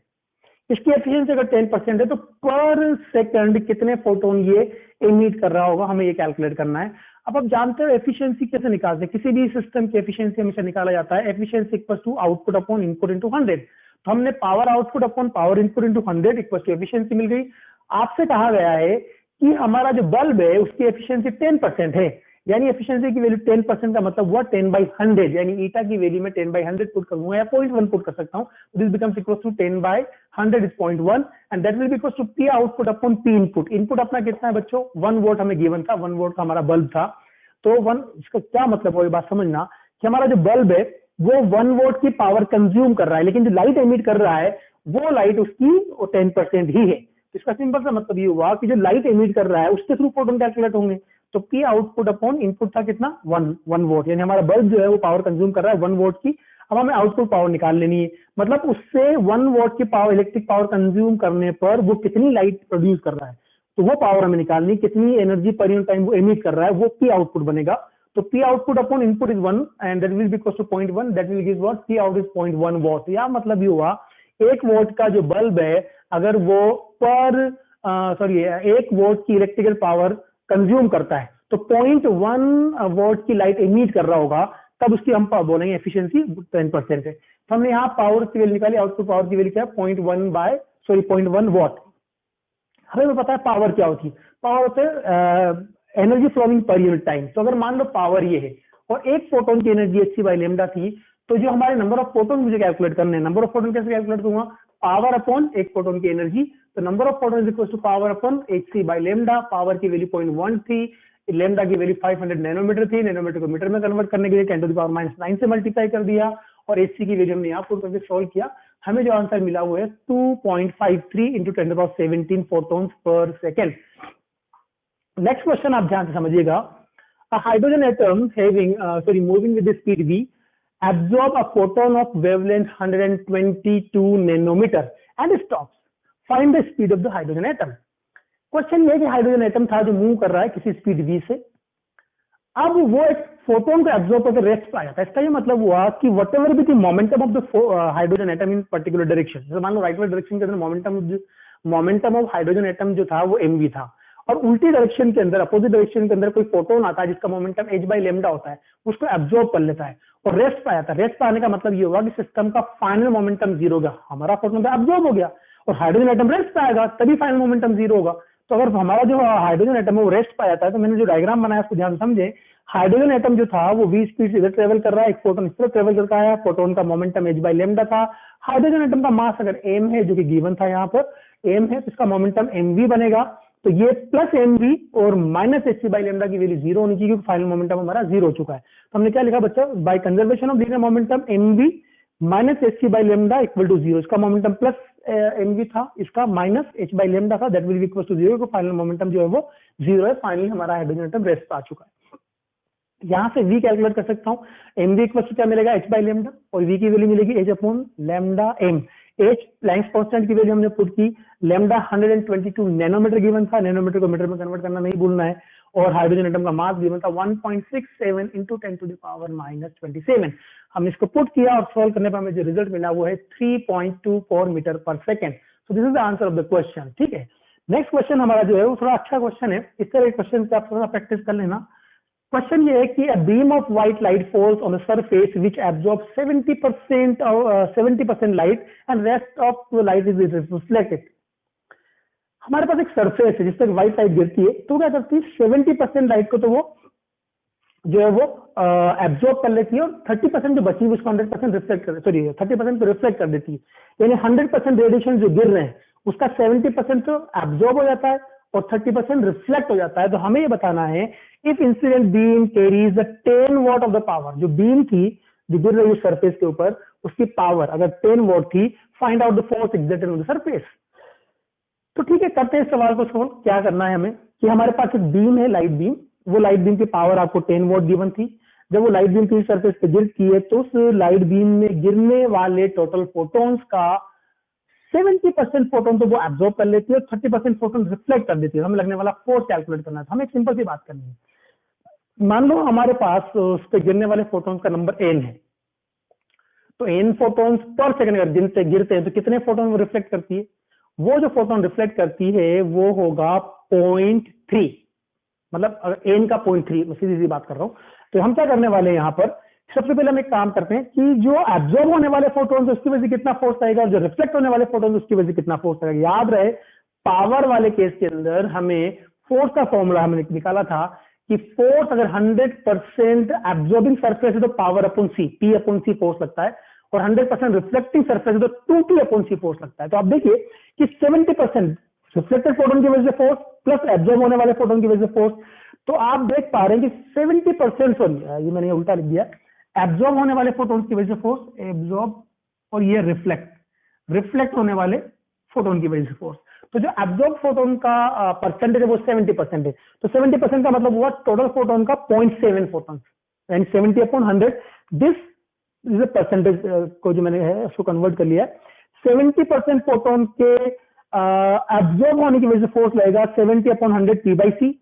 इसकी एफिशिएंसी अगर 10% है तो पर सेकंड कितने फोटोन ये इमिट कर रहा होगा, हमें ये कैलकुलेट करना है। अब आप जानते हो एफिशिएंसी कैसे निकालते हैं, किसी भी सिस्टम की एफिशिएंसी हमेशा निकाला जाता है efficiency equal to output upon input into 100। तो हमने power output upon power input into 100 equal to efficiency मिल गई। आपसे कहा गया है कि हमारा जो बल्ब है उसकी एफिशिएंसी 10% है, यानी एफिशिएंसी की वैल्यू 10% का मतलब हुआ 10/100, यानी ईटा की वैल्यू में 10/100 पुट करूंगा या 0.1 पुट कर सकता हूं। This becomes equal to 10/100 is 0.1 and that will be equal to P output upon P input. Input अपना कितना है बच्चों 1 वोल्ट हमें गिवन था, 1 वोल्ट का हमारा बल्ब था। तो 1 इसका क्या मतलब है, ये बात समझना कि हमारा जो बल्ब है वो 1 वोल्ट की पावर कंज्यूम कर रहा है, लेकिन जो लाइट एमिट कर रहा है वो लाइट उसकी 10% ही है। इसका सिंपल सा मतलब ये हुआ कि जो लाइट एमिट कर रहा है उसके थ्रू फोटोन कैलकुलेट होंगे। तो पी आउटपुट अपॉन इनपुट था कितना 1 वोट, यानी हमारा बल्ब जो है वो पावर कंज्यूम कर रहा है 1 वोट की। अब हमें आउटपुट पावर निकाल लेनी है, मतलब उससे 1 वोट की पावर, इलेक्ट्रिक पावर कंज्यूम करने पर वो कितनी लाइट प्रोड्यूस कर रहा है, तो वो पावर हमें निकालनी, कितनी एनर्जी पर यूनिट टाइम वो एमिट कर रहा है, वो पी आउटपुट बनेगा। तो p output upon input is 1 and that will be equal to 0.1, that will give what, p out is 0.1 watt. या मतलब ये हुआ 1 वोट का जो बल्ब है अगर वो पर 1 वोट की इलेक्ट्रिकल पावर कंज्यूम करता है तो 0.1 वोट की लाइट एमिट कर रहा होगा, तब उसकी हम बोलेंगे एफिशिएंसी 10% है। तो हमने यहाँ पावर की वैल्यू निकाली, आउटपुट पावर की वैल्यू क्या है 0.1 वॉट। हमें पता है पावर क्या होती है, पावर होते है energy flowing per unit time. तो अगर मान लो पावर ये है और एक फोटोन की एनर्जी hc बाई लेमडा थी, तो जो हमारे नंबर ऑफ फोटोन मुझे कैलकुलेट करने हैं, नंबर ऑफ फोटोन कैसे कैलकुलेट करूंगा, पावर अपॉन एक फोटोन की एनर्जी, तो number of photon is equal to power upon hc by lambda. Power की वैल्यू 0.1 थी, लेमडा की वैल्यू 500 नैनोमीटर थी, नैनोमीटर को मीटर में कन्वर्ट करने के लिए 10 टू द पावर -9 से मल्टीप्लाई कर दिया और hc की वैल्यू हमने यहाँ पुट करके सॉल्व किया, हमें जो आंसर मिला वो है 2.53 into 10 to the power 17 photons per second. Next question आप ध्यान से समझिएगा, a hydrogen atom having moving with the speed v absorb a photon of wavelength 122 nanometer and stops, find the speed of the hydrogen atom। Question ये कि hydrogen atom था जो move कर रहा है किसी स्पीड v से, अब वो एक फोटोन को एब्जॉर्ब करके रेस्ट पे आ जाता है। इसका ये मतलब हुआ कि वट एवर भी momentum of the hydrogen atom in particular direction, जैसे मान लो राइटवर्ड डायरेक्शन के अंदर मोमेंटम ऑफ हाइड्रोजन एटम जो था वो mv था, और उल्टी डायरेक्शन के अंदर, अपोजिट डायरेक्शन के अंदर कोई फोटोन आता है जिसका मोमेंटम h बाई लेमडा होता है, उसको एब्जॉर्ब कर लेता है और रेस्ट पे आता है। रेस्ट पे आने का मतलब ये हुआ कि सिस्टम का फाइनल मोमेंटम जीरो होगा, हमारा फोटोन तो एब्जॉर्ब हो गया और हाइड्रोजन एटम रेस्ट पे आएगा तभी फाइनल मोमेंटम जीरो होगा। तो अगर हमारा जो हाइड्रोजन एटम है वो रेस्ट पे आता है, तो मैंने जो डायग्राम बनाया उसको ध्यान से समझे, हाइड्रोजन एटम जो था वो v स्पीड से इधर ट्रेवल कर रहा है, एक फोटोन इस तरह ट्रेवल करता है, फोटोन का मोमेंटम h बाई लेमडा था, हाइड्रोजन एटम का मास अगर m है जो कि गिवन था यहाँ पर m है, तो इसका मोमेंटम mv बनेगा। तो ये प्लस mv और माइनस hc बाई लेमडा की वैल्यू जीरो होनी चाहिए क्योंकि फाइनल मोमेंटम हमारा जीरो हो चुका है। तो हमने क्या लिखा बच्चा, by conservation of linear momentum mv minus hc by lambda equal to zero, इसका मोमेंटम प्लस mv था, इसका माइनस h बाई लेमडा था, that will be equal to zero, तो फाइनल मोमेंटम जो है वो जीरो है। फाइनली हमारा हाइड्रोजन एटम रेस्ट पे आ चुका है। यहां से v कैलकुलेट कर सकता हूँ, mv इक्वल टू क्या मिलेगा h बाई लेमडा, और v की वैल्यू मिलेगी h upon lambda m। h Planck's constant की वैल्यू हमने पुट की, लेमडा 122 नैनोमीटर गिवन था, नैनोमीटर को मीटर में कन्वर्ट करना नहीं भूलना है, और हाइड्रोजन एटम का मास गिवन था 1.67 इंटू 10 टू द पावर -27। हम इसको पुट किया और सॉल्व करने पर हमें जो रिजल्ट मिला वो है 3.24 मीटर पर second. So this is the answer of the question. ठीक है, नेक्स्ट क्वेश्चन हमारा जो है वो थोड़ा अच्छा क्वेश्चन है, इस तरह के क्वेश्चन से आप थोड़ा प्रैक्टिस कर लेना। क्वेश्चन ये है कि a beam of white light falls on a surface which absorbs 70% light and rest of the light is reflected। हमारे पास एक सरफेस है जिस पर व्हाइट लाइट गिरती है, तो क्या करती है 70% लाइट को तो वो जो है वो एब्जॉर्ब कर लेती है और 30% जो बची उसको 100% रिफ्लेक्ट कर, सॉरी 30% को रिफ्लेक्ट कर देती है, यानी 100% रेडिएशन जो गिर रहे हैं उसका 70% तो एब्जॉर्ब हो जाता है और 30% रिफ्लेक्ट हो जाता है। तो हमें ये बताना है if incident beam carries the 10 what of the power, जो बीम थी जो गिर रही है सरफेस के ऊपर उसकी पावर अगर 10 वॉट थी, find out the force exerted on the surface. तो ठीक है, करते हैं इस सवाल को सोल्व। क्या करना है हमें कि हमारे पास एक बीम है, लाइट बीम, वो लाइट बीम की पावर आपको 10 वॉट गिवन थी। जब वो लाइट बीम किसी सरफेस पे गिरती है तो उस लाइट बीम में गिरने वाले टोटल फोटोन्स का 70% फोटोन तो वो एब्जॉर्ब कर लेती है और 30% फोटोन रिफ्लेक्ट कर देती है। हमें लगने वाला फोर्स कैलकुलेट करना है। हमें एक सिंपल सी बात करनी है, मान लो हमारे पास उस पे गिरने वाले फोटोन्स का नंबर n है, तो n फोटोन्स पर सेकंड अगर गिरते हैं तो कितने फोटोन वो रिफ्लेक्ट करती है, वो जो फोटोन रिफ्लेक्ट करती है वो होगा 0.3, मतलब n का 0.3, मैं सीधी सी बात कर रहा हूँ। तो हम क्या करने वाले हैं यहाँ पर, सबसे पहले हम एक काम करते हैं कि जो एब्जॉर्ब होने वाले फोटोन्स उसकी वजह से कितना फोर्स आएगा और जो रिफ्लेक्ट होने वाले फोटोन्स उसकी वजह से कितना फोर्स आएगा। याद रहे पावर वाले केस के अंदर हमें फोर्स का फॉर्मूला हमने निकाला था कि फोर्स अगर 100% एब्जॉर्बिंग सरफेस है तो पावर अपॉन सी, पी अपॉन सी फोर्स लगता है, और 100% रिफ्लेक्टिंग सरफेस है तो 2p अपॉन सी फोर्स लगता है। तो आप देखिए कि 70% रिफ्लेक्टेड फोटोन की वजह से फोर्स प्लस एब्जॉर्ब होने वाले फोटोन की वजह से फोर्स, तो आप देख पा रहे हैं कि 70%, सॉरी ये मैंने उल्टा लिख दिया, एब्जॉर्ब होने वाले फोटोन की वजह से फोर्स, एब्जॉर्ब और ये रिफ्लेक्ट होने वाले फोटोन की वजह से फोर्स। तो जो एब्जॉर्ब फोटोन का परसेंटेज है वो 70% है। तो 70% का मतलब हुआ टोटल फोटोन का 0.7 photon, and 70/100 this is a percentage को जो मैंने है उसको कन्वर्ट कर लिया है। 70% फोटोन के एब्जॉर्ब होने की वजह से फोर्स लगेगा 70/100 P/C,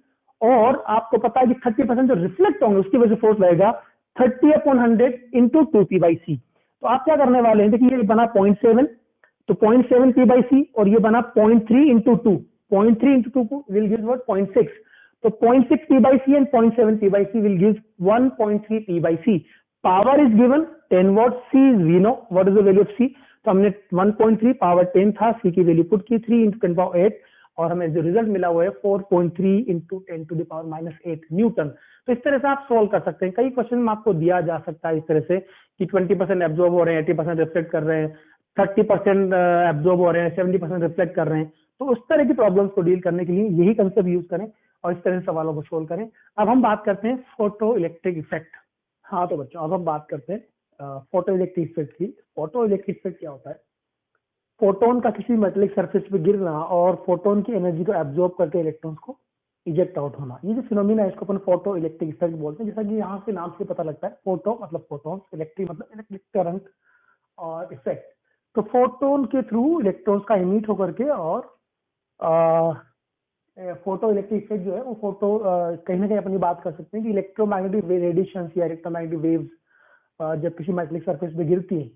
और आपको पता है कि 30% जो रिफ्लेक्ट होंगे उसकी वजह से फोर्स लगेगा 30/100 इंटू 2P/C। तो आप क्या करने वाले हैं, देखिए ये बना 0.7, तो 0.7 P/C, और ये बना 0.3 into 2, 0.3 into 2 will give what 0.6, तो 0.6 P/C and 0.7 P/C will give 1.3 P/C। Power is given 10 watt, C is we know what is the value of C, तो हमने 1.3 पावर 10 था, C की वैल्यू पुट की 3 इंटू 10⁸, और हमें जो रिजल्ट मिला हुआ है 4.3 इंटू 10⁻⁸ न्यूटन। तो इस तरह से आप सोल्व कर सकते हैं। कई क्वेश्चन में आपको दिया जा सकता है इस तरह से कि 20% एब्जॉर्ब हो रहे हैं, 80% रिफ्लेक्ट कर रहे हैं, 30% एब्जॉर्ब हो रहे हैं, 70% रिफ्लेक्ट कर रहे हैं। तो उस तरह की प्रॉब्लम्स को डील करने के लिए यही कंसेप्ट यूज करें और इस तरह से सवालों को सोल्व करें। अब हम बात करते हैं फोटो इलेक्ट्रिक इफेक्ट। हाँ तो बच्चों, अब हम बात करते हैं फोटो इलेक्ट्रिक इफेक्ट की। फोटो इलेक्ट्रिक इफेक्ट क्या होता है? फोटोन का किसी मेटेलिक सरफेस पे गिरना और फोटोन की एनर्जी को एब्जॉर्ब करके इलेक्ट्रॉन्स को इजेक्ट आउट होना, ये जो फिनोमिना है इसको अपन फोटो इलेक्ट्रिक इफेक्ट बोलते हैं। जैसा कि यहाँ से नाम से पता लगता है, फोटो मतलब फोटोन, इलेक्ट्रिक मतलब इलेक्ट्रिक करंट, और इफेक्ट तो फोटोन के थ्रू इलेक्ट्रॉन्स का इमिट होकर के, और फोटो इलेक्ट्रिक इफेक्ट जो है वो फोटो कहीं ना कहीं अपन ये बात कर सकते हैं कि इलेक्ट्रोमैग्नेटिक रेडिएशन या इलेक्ट्रोमैग्नेटिक वेव्स जब किसी मेटेलिक सरफेस पे गिरती है,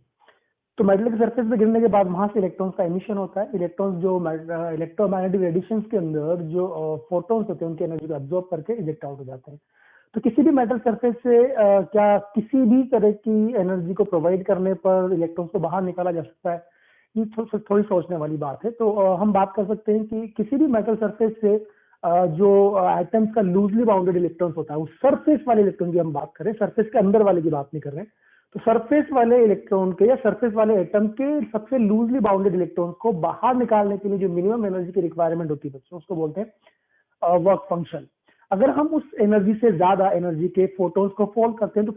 तो मेटेलिक सरफेस पे गिरने के बाद वहां से इलेक्ट्रॉन्स का एमिशन होता है। इलेक्ट्रॉन्स जो इलेक्ट्रोमैग्नेटिक रेडिएशंस के अंदर जो फोटॉन्स होते हैं उनकी एनर्जी को एब्जॉर्ब करके इजेक्ट आउट हो जाते हैं। तो किसी भी मेटल सरफेस से क्या किसी भी तरह की एनर्जी को प्रोवाइड करने पर इलेक्ट्रॉन्स को बाहर निकाला जा सकता है? ये थोड़ी सोचने वाली बात है। तो हम बात कर सकते हैं कि किसी भी मेटल सरफेस से जो एटम्स का लूजली बाउंडेड इलेक्ट्रॉन्स होता है, उस सरफेस वाले इलेक्ट्रॉन की हम बात करें, सरफेस के अंदर वाले की बात नहीं कर रहे हैं, तो सरफेस वाले इलेक्ट्रॉन के या सरफेस वाले एटम के सबसे लूजली बाउंडेड इलेक्ट्रॉन्स को बाहर निकालने के लिए जो मिनिमम एनर्जी की रिक्वायरमेंट होती है बच्चों, उसको बोलते हैं वर्क फंक्शन। अगर हम उस एनर्जी से ज्यादा एनर्जी के फोटोन्स को फोल्ड करते हैं तो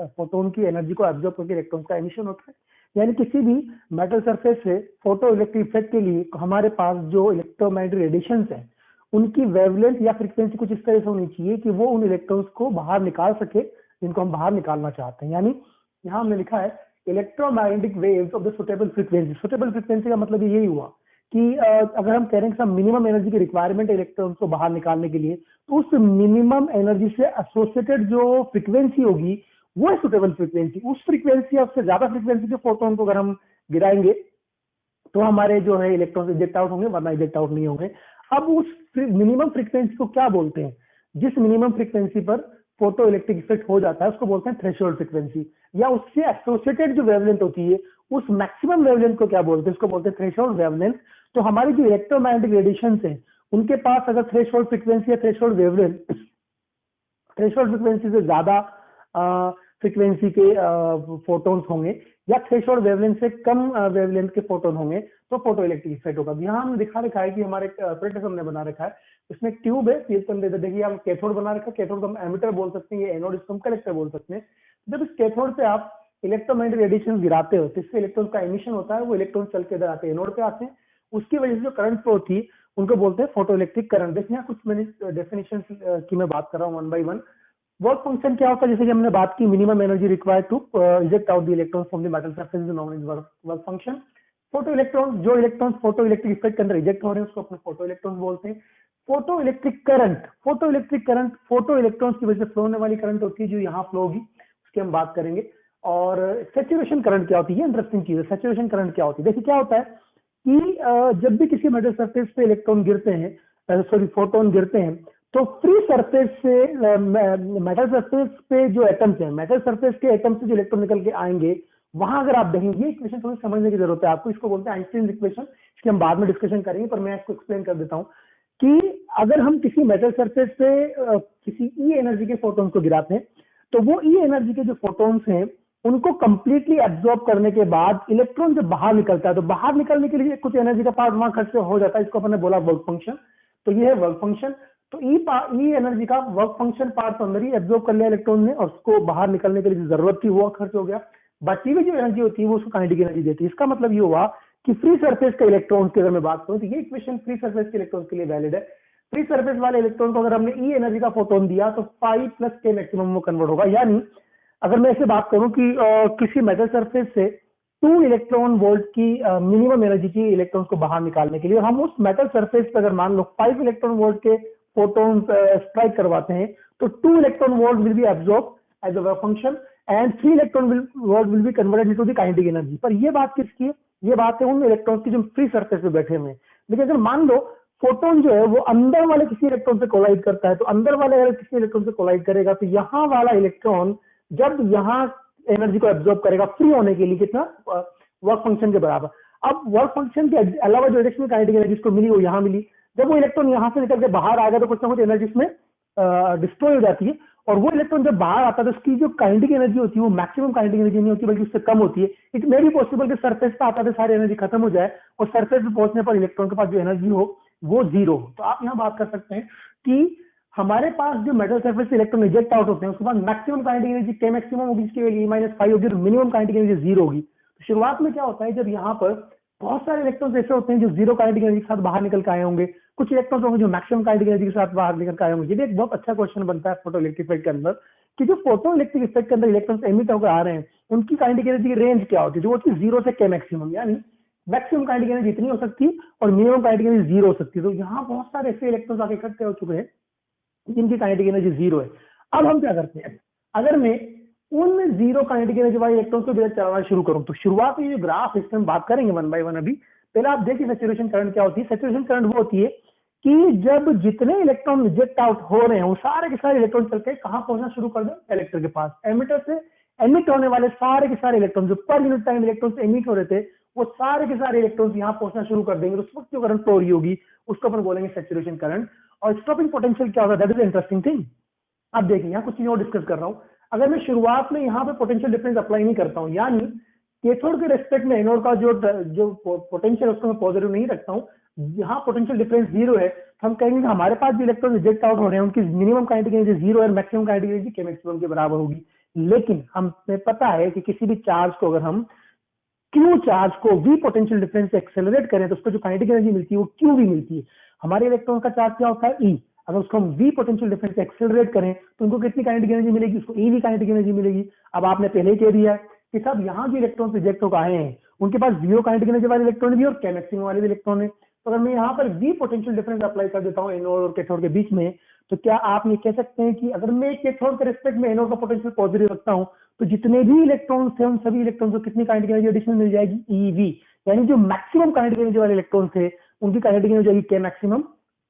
फोटोन की एनर्जी को एब्जॉर्ब करके इलेक्ट्रॉन्स का एमिशन होता है। यानी किसी भी मेटल सरफेस से फोटो इलेक्ट्रिक इफेक्ट के लिए हमारे पास जो इलेक्ट्रोमैग्नेटिक रेडिएशंस हैं उनकी वेवलेंथ या फ्रीक्वेंसी कुछ इस तरह से होनी चाहिए कि वो उन इलेक्ट्रॉन्स को बाहर निकाल सके जिनको हम बाहर निकालना चाहते हैं। यानी यहाँ हमने लिखा है electromagnetic waves of the suitable frequency. Suitable frequency का मतलब यही हुआ कि अगर हम कह रहे हैं कि मिनिमम एनर्जी की रिक्वायरमेंट है इलेक्ट्रॉन्स को बाहर निकालने के लिए, तो उस मिनिमम एनर्जी से एसोसिएटेड जो फ्रीक्वेंसी होगी वो है सुटेबल फ्रीक्वेंसी। उस फ्रीक्वेंसी या उससे ज्यादा फ्रीक्वेंसी के फोटोन को अगर हम गिराएंगे तो हमारे जो है इलेक्ट्रॉन इजेक्ट आउट होंगे, वरना इजेक्ट आउट नहीं होंगे। अब उस मिनिमम फ्रीक्वेंसी को क्या बोलते हैं? जिस मिनिमम फ्रीक्वेंसी पर फोटो इलेक्ट्रिक इफेक्ट हो जाता है उसको बोलते हैं थ्रेशोल्ड फ्रीक्वेंसी, या उससे एसोसिएटेड जो वेवलेंथ होती है उस मैक्सिमम वेवलेंथ को क्या बोलते हैं? उसको बोलते हैं थ्रेशोल्ड वेवलेंथ। तो हमारी जो इलेक्ट्रोमैग्नेटिक रेडिएशन है उनके पास अगर थ्रेशोल्ड फ्रीक्वेंसी या थ्रेशोल्ड वेवलेंथ थ्रेशोल्ड फ्रीक्वेंसी से ज्यादा फ्रीक्वेंसी के फोटोन्स होंगे या थ्रेशोल्ड वेवलेंथ से कम वेवलेंथ के फोटोन होंगे तो फोटो इलेक्ट्रिक इफेक्ट होगा। यहाँ हमने दिखा रखा है कि हमारे प्रेटेस हमने बना रखा है, इसमें ट्यूब है, ट्यूब के अंदर देखिए हम कैथोड बना रखा है, कैथोड को हम एमिटर बोल सकते हैं, ये एनोड इसको हम कलेक्टर बोल सकते हैं। जब इस कैथोड पे आप इलेक्ट्रोमैग्नेटिक रेडिएशन गिराते हो तो इससे इलेक्ट्रॉन का एमिशन होता है, वो इलेक्ट्रॉन चल के इधर आते हैं, एनोड पे आते हैं, उसकी वजह से जो करंट फ्लो होती है उनको बोलते हैं फोटो इलेक्ट्रिक करंट। देखिए कुछ मैंने डेफिनेशन की मैं बात कर रहा हूँ one by one. Work function क्या होता है? जैसे कि हमने बात की minimum energy required to eject out the electrons from the metal surface is known as work function. Photo electron, जो इलेक्ट्रॉन्स फोटो इलेक्ट्रिक इफेक्ट के अंदर इजेक्ट हो रहे हैं उसको अपने फोटो इलेक्ट्रॉन्स बोलते हैं। Photo electric current, photo electric current photo electrons की वजह से फ्लो होने वाली करंट होती है जो यहाँ फ्लो होगी, उसकी हम बात करेंगे। और सैचुरेशन करंट क्या होती है? इंटरेस्टिंग चीज है। सैचुरेशन करंट क्या होती है? देखिए क्या होता है कि जब भी किसी मेटल सरफेस पे इलेक्ट्रॉन गिरते हैं, सॉरी फोटोन गिरते हैं, तो फ्री सरफेस से मेटल सरफेस पे जो एटम्स हैं, मेटल सरफेस के एटम से जो इलेक्ट्रॉन निकल के आएंगे वहां अगर आप देखेंगे, इक्वेशन थोड़ी समझने की जरूरत है आपको, इसको बोलते हैं आइंस्टीन इक्वेशन। इसकी हम बाद में डिस्कशन करेंगे, पर मैं इसको एक्सप्लेन कर देता हूं कि अगर हम किसी मेटल सरफेस पे किसी ई एनर्जी के फोटोन्स को गिराते हैं तो वो ई एनर्जी के जो फोटोन्स हैं उनको कंप्लीटली एब्जॉर्ब करने के बाद इलेक्ट्रॉन जब बाहर निकलता है तो बाहर निकलने के लिए कुछ एनर्जी का पार्ट वहां खर्च हो जाता है, इसको अपने बोला वर्क फंक्शन। तो ये है वर्क फंक्शन। तो ई एनर्जी का वर्क फंक्शन पार्ट तो अंदर ही एब्जॉर्ब कर लिया इलेक्ट्रॉन ने और उसको बाहर निकलने के लिए जो जरूरत थी वो खर्च हो गया। बची हुई जो एनर्जी होती है वो उसको काइनेटिक एनर्जी देती है। इसका मतलब ये हुआ कि फ्री सरफेस के इलेक्ट्रॉन्स की अगर मैं बात करूं तो ये इक्वेशन फ्री सरफेस के इलेक्ट्रॉन्स के लिए वैलिड है। फ्री सरफेस वाले इलेक्ट्रॉन को अगर हमने ई एनर्जी का फोटोन दिया तो 5 + k मैक्सिमम में कन्वर्ट होगा। यानी अगर मैं ऐसे बात करूं कि किसी मेटल सरफेस से 2 इलेक्ट्रॉन वोल्ट की मिनिमम एनर्जी की इलेक्ट्रॉन्स को बाहर निकालने के लिए, हम उस मेटल सरफेस पर अगर मान लो 5 इलेक्ट्रॉन वोल्ट के फोटोन स्ट्राइक करवाते हैं तो 2 electron volt will be absorb as a work function and 3 electron volt will be converted into the kinetic energy. पर ये बात किसकी है? ये बात है उन इलेक्ट्रॉन्स की जो फ्री सरफेस पे बैठे हुए हैं। लेकिन अगर मान लो फोटोन जो है वो अंदर वाले किसी इलेक्ट्रॉन से कोलाइड करता है, तो अंदर वाले अगर किसी इलेक्ट्रॉन से कोलाइड करेगा तो यहाँ वाला इलेक्ट्रॉन जब यहाँ एनर्जी को एब्जॉर्ब करेगा फ्री होने के लिए कितना, वर्क फंक्शन के बराबर। अब वर्क फंक्शन के अलावा जो एडिशनल काइनेटिक एनर्जी इसको मिली वो यहाँ मिली। जब वो इलेक्ट्रॉन यहाँ से निकल के बाहर आ गया तो कुछ ना कुछ एनर्जी इसमें डिस्ट्रॉय हो जाती है, और वो इलेक्ट्रॉन जब बाहर आता है तो उसकी जो काइनेटिक एनर्जी होती है वो मैक्सिमम काइनेटिक एनर्जी नहीं होती बल्कि उससे कम होती है। इट मे बी पॉसिबल कि सरफेस पे आता है सारी एनर्जी खत्म हो जाए और सरफेस पे पहुंचने पर इलेक्ट्रॉन के पास जो एनर्जी हो वो जीरो हो। तो आप यहाँ बात कर सकते हैं कि हमारे पास जो मेटल सरफेस से इलेक्ट्रॉन रिजेक्ट आउट होते हैं उसके बाद मैक्सिमम काइनेटिक एनर्जी के मैक्सिमम होगी, जिसकी वैल्यू E-5 होगी, और मिनिमम काइनेटिक एनर्जी जीरो होगी। तो शुरुआत में क्या होता है, जब यहाँ पर बहुत सारे इलेक्ट्रॉन्स ऐसे होते हैं जो जीरो काइनेटिक एनर्जी के साथ बाहर निकल के आए होंगे, कुछ इलेक्ट्रॉन्स होंगे जो मैक्सिमम काइनेटिक एनर्जी के साथ बाहर निकल के आए होंगे। ये भी एक बहुत अच्छा क्वेश्चन बनता है फोटो इलेक्ट्रिक इफेक्ट के अंदर कि जो फोटो इलेक्ट्रिक इफेक्ट के अंदर इलेक्ट्रॉन्स एमिट होकर आ रहे हैं उनकी काइनेटिक एनर्जी की रेंज क्या होती है, जो होती है 0 से k मैक्सिमम। यानी मैक्सिमम काइनेटिक एनर्जी इतनी हो सकती है और मिनिमम काइनेटिक एनर्जी जीरो हो सकती है। तो यहाँ बहुत सारे ऐसे इलेक्ट्रॉन्स आके इकट्ठे हो चुके हैं जिनकी काइनेटिक एनर्जी जीरो है। अब हम क्या करते हैं, अगर मैं उन जीरो काइनेटिक एनर्जी वाले इलेक्ट्रॉन्स को भी चलाना शुरू करूं तो शुरुआत में जो ग्राफ इस पर बात करेंगे 1 बाय 1। अभी पहले आप देखिए सैचुरेशन करंट क्या होती है। सैचुरेशन करंट वो होती है कि जब जितने इलेक्ट्रॉन रिजेक्ट आउट हो रहे हैं वो सारे के सारे इलेक्ट्रॉन चलकर कहां पहुंचना शुरू कर दें, कलेक्टर के पास। एमिटर से एमिट होने वाले सारे के सारे इलेक्ट्रॉन जो पर यूनिट टाइम इलेक्ट्रॉन एमिट हो रहे थे वो सारे के सारे इलेक्ट्रॉन्स यहाँ पहुंचना शुरू कर देंगे। तो उस वक्त जो करंट फ्लो रही होगी उसको अपन बोलेंगे सैचुरेशन करंट। और स्टॉपिंग पोटेंशियल क्या होगा, दैट इज इंटरेस्टिंग थिंग। अब देखिए यहाँ कुछ चीजें और डिस्कस कर रहा हूं। अगर मैं शुरुआत में यहाँ पे पोटेंशियल डिफरेंस अप्लाई नहीं करता हूँ, यानी कैथोड के रेस्पेक्ट में एनोड का जो पोटेंशियल उसको मैं पॉजिटिव नहीं रखता हूँ, यहाँ पोटेंशियल डिफरेंस जीरो है, तो हम कहेंगे कि हमारे पास जो इलेक्ट्रॉन रिजेक्ट आउट हो रहे हैं उनकी मिनिमम काइनेटिक एनर्जी जीरो है, मैक्सिमम काइनेटिक एनर्जी के मैक्सिमम के बराबर होगी। लेकिन हमें पता है कि किसी भी चार्ज को अगर हम क्यू चार्ज को वी पोटेंशियल डिफरेंस से एक्सेलरेट करें तो उसको जो काइनेटिक एनर्जी मिलती है वो क्यू भी मिलती है। हमारे इलेक्ट्रॉन का चार्ज क्या होता है, ई। अगर उसको हम वी पोटेंशियल डिफरेंस से एक्सेलरेट करें तो उनको कितनी काइनेटिक एनर्जी मिलेगी, उसको ई वी काइनेटिक एनर्जी मिलेगी। अब आपने पहले ही कह दिया है कि साहब यहाँ जो इलेक्ट्रॉन रिजेक्ट होकर आए हैं उनके पास जीरो काइनेटिक एनर्जी वाले इलेक्ट्रॉन भी और के मैक्सिमम वाले भी इलेक्ट्रॉन है। तो अगर मैं यहाँ पर वी पोटेंशियल डिफरेंस अप्लाई कर देता हूँ एनोड और कैथोड के बीच में, तो क्या आप ये कह सकते हैं कि अगर मैं कैथोड के रिस्पेक्ट में एनोड का पोटेंशियल पॉजिटिव रखता हूँ तो जितने भी इलेक्ट्रॉन्स थे उन सभी इलेक्ट्रॉन्स को कितनी काइनेटिक एनर्जी एडिशनल मिल जाएगी, ईवी। यानी जो मैक्सिमम काइनेटिक एनर्जी वाले इलेक्ट्रॉन थे उनकी काइनेटिक एनर्जी जाएगी के मैक्सिमम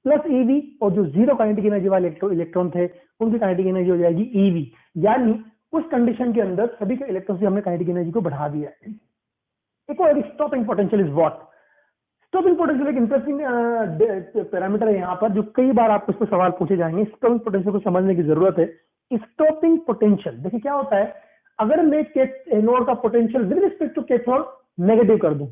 प्लस ईवी, और जो जीरो काइनेटिक एनर्जी वाले इलेक्ट्रॉन थे उनकी काइनेटिक एनर्जी हो जाएगी ईवी। यानी उस कंडीशन के अंदर सभी के इलेक्ट्रॉन से हमने काइनेटिक एनर्जी को बढ़ा दिया है। एक और stopping potential is what. Stopping potential एक इंटरेस्टिंग पैरामीटर है यहाँ पर जो कई बार आपको इस पर सवाल पूछे जाएंगे। स्टॉपिंग पोटेंशियल को समझने की जरूरत है। स्टॉपिंग पोटेंशियल देखिए क्या होता है, अगर मैं एनोड का potential with respect to cathode negative कर दूं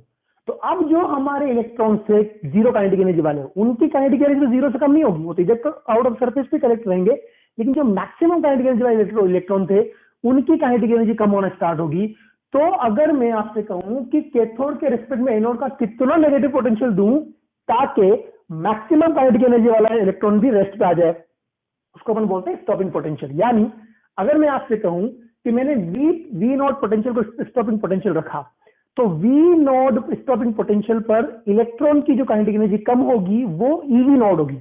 तो अब जो हमारे इलेक्ट्रॉन से जीरो काइनेटिक एनर्जी वाले उनकी काइनेटिक एनर्जी जीरो से कम नहीं होगी, वो तो इजेक्ट आउट ऑफ सरफेस पे कलेक्ट रहेंगे। लेकिन जो मैक्सिमम काइनेटिक एनर्जी वाले इलेक्ट्रॉन थे उनकी काइनेटिक एनर्जी कम होना स्टार्ट होगी। तो अगर मैं आपसे कहूं कि कैथोड के रिस्पेक्ट में एनोड का कितना नेगेटिव पोटेंशियल दूं ताकि मैक्सिमम काइनेटिक एनर्जी वाला इलेक्ट्रॉन भी रेस्ट पे आ जाए, उसको अपन बोलते हैं स्टॉपिंग पोटेंशियल। यानी अगर मैं आपसे कहूं कि मैंने वी नोड पोटेंशियल को स्टॉपिंग पोटेंशियल रखा तो वी नोड स्टॉपिंग पोटेंशियल पर इलेक्ट्रॉन की जो काइनेटिक एनर्जी कम होगी वो ईवी नोड होगी।